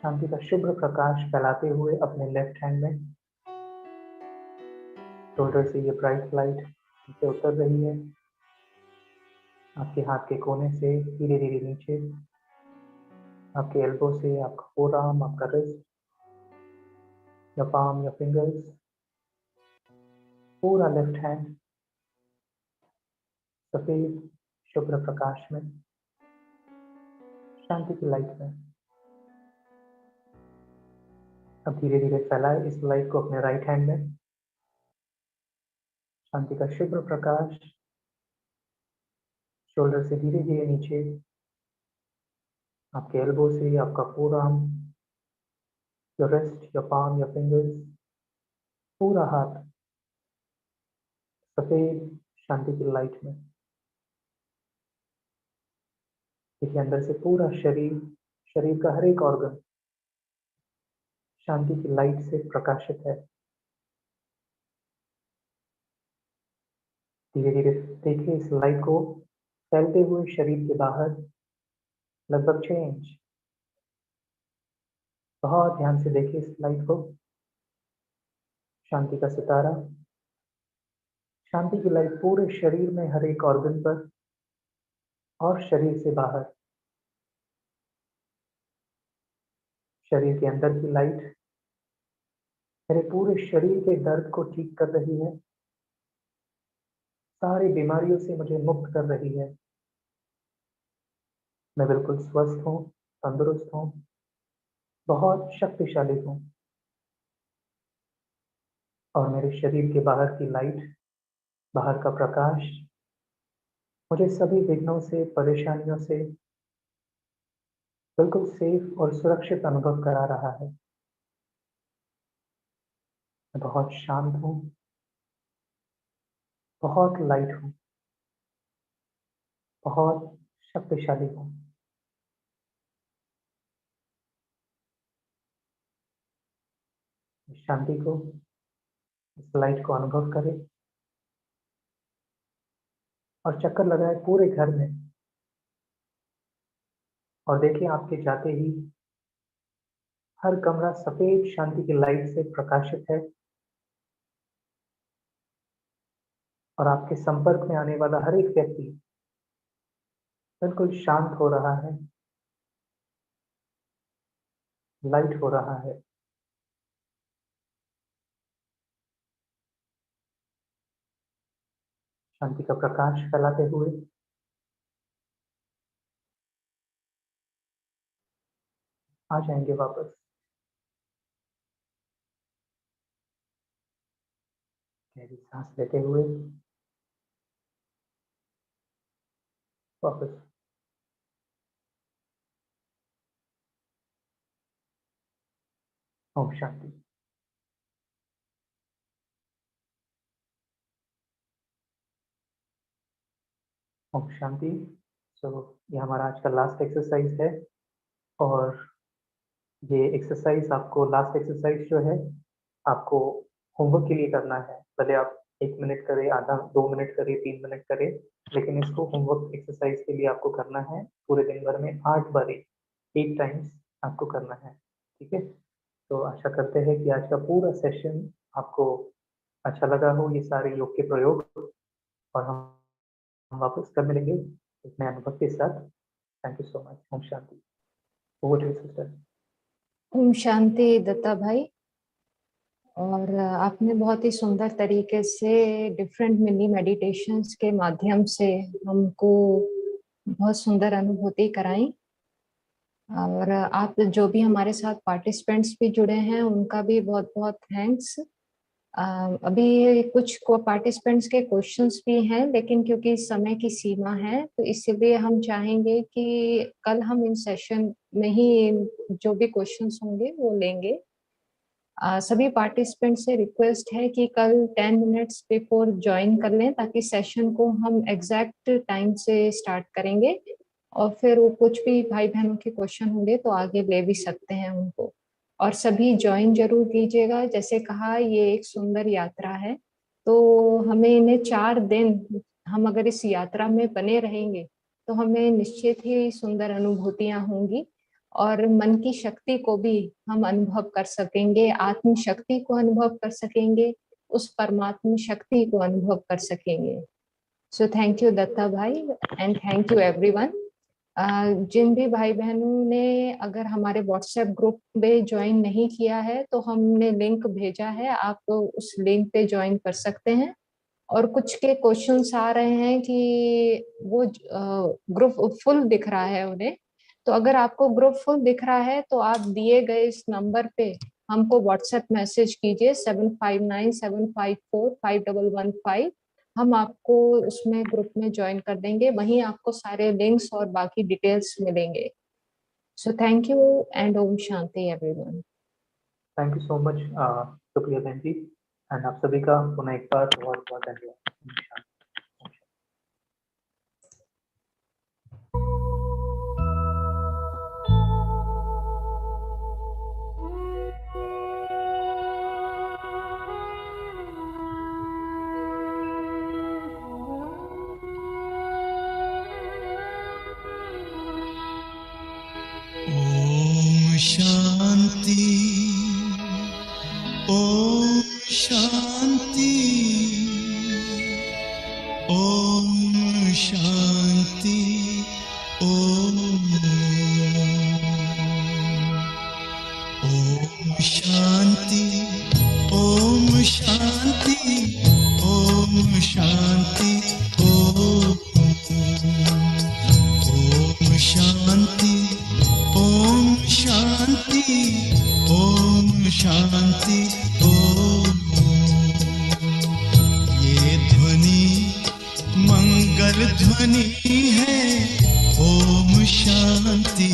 शांति का शुभ्र प्रकाश फैलाते हुए अपने लेफ्ट हैंड में। शोल्डर से ये ब्राइट लाइट नीचे उतर रही है आपके हाथ के कोने से धीरे धीरे नीचे, आपके एल्बो से आपका फोर आर्म, आपका रिस्ट, या पाम या फिंगर्स, पूरा लेफ्ट हैंड सफेद शुभ्र प्रकाश में, शांति की लाइट में। अब धीरे धीरे फैलाए इस लाइट को अपने राइट हैंड में। शांति का शुभ्र प्रकाश शोल्डर से धीरे धीरे नीचे, आपके एल्बो से आपका four arm, your wrist, your palm, your fingers, पूरा हाथ सफेद शांति की लाइट में। देखिए अंदर से पूरा शरीर, शरीर का हर एक ऑर्गन शांति की लाइट से प्रकाशित है। धीरे धीरे देखिए इस लाइट को फैलते हुए शरीर के बाहर लगभग 6 इंच। बहुत ध्यान से देखिए इस लाइट को। शांति का सितारा, शांति की लाइट पूरे शरीर में हर एक ऑर्गन पर और शरीर से बाहर। शरीर के अंदर की लाइट मेरे पूरे शरीर के दर्द को ठीक कर रही है, सारी बीमारियों से मुझे मुक्त कर रही है। मैं बिल्कुल स्वस्थ हूँ, तंदुरुस्त हूँ, बहुत शक्तिशाली हूँ और मेरे शरीर के बाहर की लाइट, बाहर का प्रकाश मुझे सभी विघ्नों से, परेशानियों से बिल्कुल सेफ और सुरक्षित अनुभव करा रहा है। मैं बहुत शांत हूँ, बहुत लाइट हूँ, बहुत शक्तिशाली हूँ। इस शांति को, इस लाइट को अनुभव करें और चक्कर लगाए पूरे घर में और देखिए आपके जाते ही हर कमरा सफेद शांति की लाइट से प्रकाशित है और आपके संपर्क में आने वाला हर एक व्यक्ति बिल्कुल शांत हो रहा है, लाइट हो रहा है। शांति का प्रकाश फैलाते हुए आ जाएंगे वापस। गहरी सांस लेते हुए वापस। ओम शांति। ओम शांति। ये हमारा आज का लास्ट एक्सरसाइज है और ये एक्सरसाइज आपको, लास्ट एक्सरसाइज जो है आपको होमवर्क के लिए करना है। भले आप 1 मिनट करें, आधा 2 मिनट करें, 3 मिनट करें, लेकिन इसको होमवर्क एक्सरसाइज के लिए आपको करना है। पूरे दिन भर में 8 बार 8 टाइम्स आपको करना है। ठीक है, तो आशा करते हैं कि आज का पूरा सेशन आपको अच्छा लगा हो, ये सारे योग के प्रयोग, और हम वापस कल मिलेंगे एक नए अनुभव के साथ। Thank you so much. Om Shanti. Over to sister. Om Shanti Datta भाई। और आपने बहुत ही सुंदर तरीके से डिफरेंट मिनी मेडिटेशंस के माध्यम से हमको बहुत सुंदर अनुभूति कराई। और आप जो भी हमारे साथ पार्टिसिपेंट्स भी जुड़े हैं उनका भी बहुत बहुत थैंक्स। अभी कुछ पार्टिसिपेंट्स के क्वेश्चंस भी हैं, लेकिन क्योंकि समय की सीमा है तो इसलिए हम चाहेंगे कि कल हम इन सेशन में ही जो भी क्वेश्चंस होंगे वो लेंगे। सभी पार्टिसिपेंट से रिक्वेस्ट है कि कल 10 मिनट्स बिफोर ज्वाइन कर लें, ताकि सेशन को हम एग्जैक्ट टाइम से स्टार्ट करेंगे और फिर वो कुछ भी भाई बहनों के क्वेश्चन होंगे तो आगे ले भी सकते हैं उनको। और सभी ज्वाइन जरूर कीजिएगा। जैसे कहा, ये एक सुंदर यात्रा है, तो हमें इन्हें 4 दिन हम अगर इस यात्रा में बने रहेंगे तो हमें निश्चित ही सुंदर अनुभूतियां होंगी और मन की शक्ति को भी हम अनुभव कर सकेंगे, आत्म शक्ति को अनुभव कर सकेंगे, उस परमात्मा शक्ति को अनुभव कर सकेंगे। सो थैंक यू दत्ता भाई एंड थैंक यू एवरीवन। जिन भी भाई बहनों ने अगर हमारे व्हाट्सएप ग्रुप में ज्वाइन नहीं किया है तो हमने लिंक भेजा है, आप उस लिंक पे ज्वाइन कर सकते हैं। और कुछ के क्वेश्चंस आ रहे हैं कि वो ग्रुप फुल दिख रहा है उन्हें, तो अगर आपको ग्रुप फुल दिख रहा है तो आप दिए गए इस नंबर पे हमको व्हाट्सएप मैसेज कीजिए 7597545115। हम आपको उसमें ग्रुप में ज्वाइन कर देंगे, वहीं आपको सारे लिंक्स और बाकी डिटेल्स मिलेंगे। सो थैंक यू एंड ओम शांति everyone. Thank you so much Supriya बहन जी, एंड आप सभी का पुनः एक बार बहुत बहुत धन्यवाद। शांति, ओम शांति, ओम शांति, ओम शांति। शांति ओम शांति ओम शांति ओम शांति ओम शांति ओम। ये ध्वनि मंगल ध्वनि है ओम शांति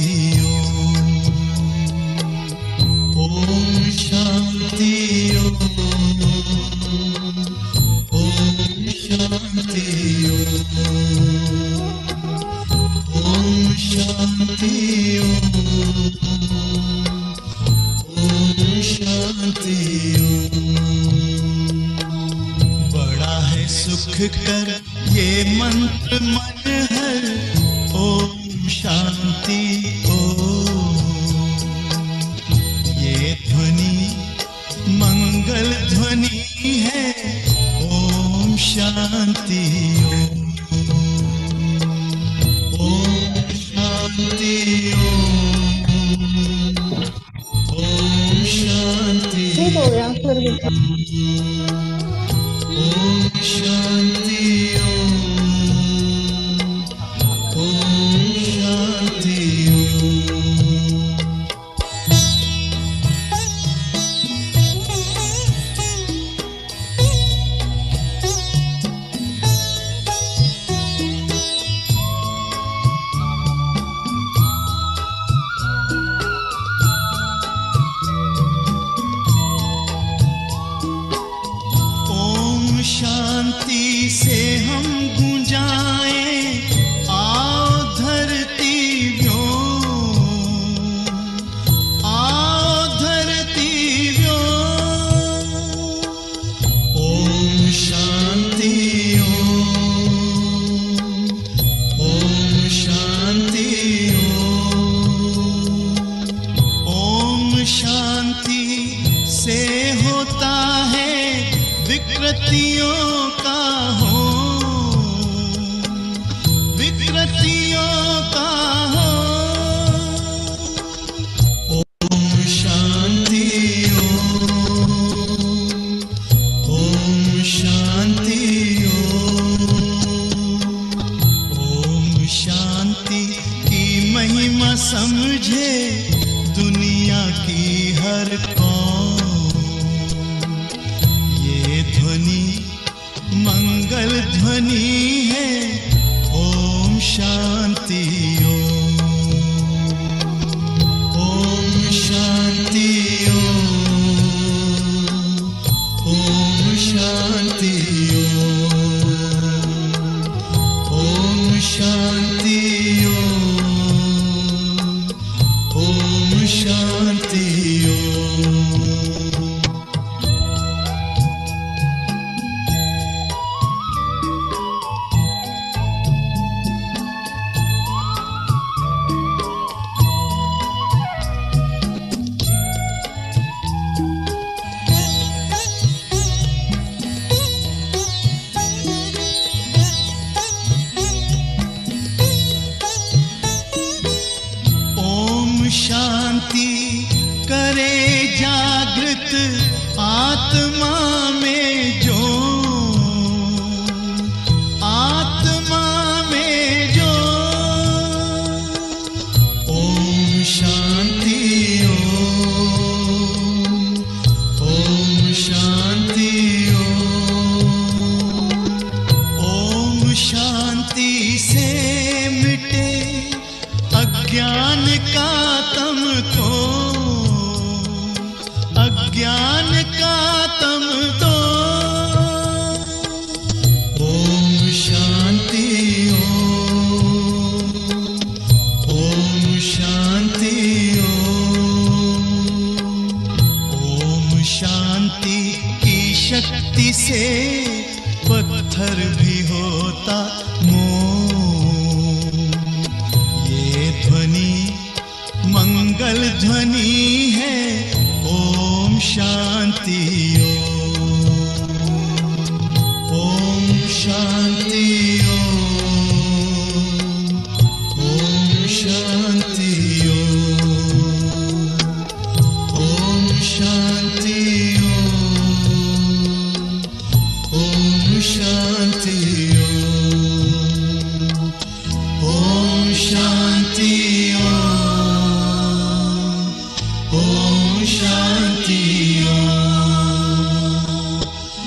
ओम शांति ओम शांति ओम शांति ओम शांति। बड़ा है सुख कर ये मंत्र मन हर ओम शांति ओम। ये ध्वनि मंगल ध्वनि है ओम शांति ओम शांति ओम शांति ठीक हो गया फिर भी। ओम शांति ओम शांति। शांति से हम गूंजाएं आओ धरती व्योम आओ धरती व्योम। ओम शांति ओम शांति ओम शांति से होता है विकृतियों का हो विकृतियों का हो। ओम शांति ओम शांति ओम शांति की महिमा समझे दुनिया की हर कौम। ध्वनि मंगल ध्वनि है ओम शांति ओम शांति ओम शांति ओम शांति ओम शांति। शांति करे जागृत आत्मा में जो आत्मा में जो। ओम शांति ओम शांति ओम शांति से मिटे अज्ञान का तम को अज्ञान का तम तो। ओम शांति ओम शांति ओम शांति की शक्ति से पत्थर भी होता मोम। ये ध्वनि मंगल ध्वनि है ओम शांति ओम शांति ओम शांति ओम शांति शांति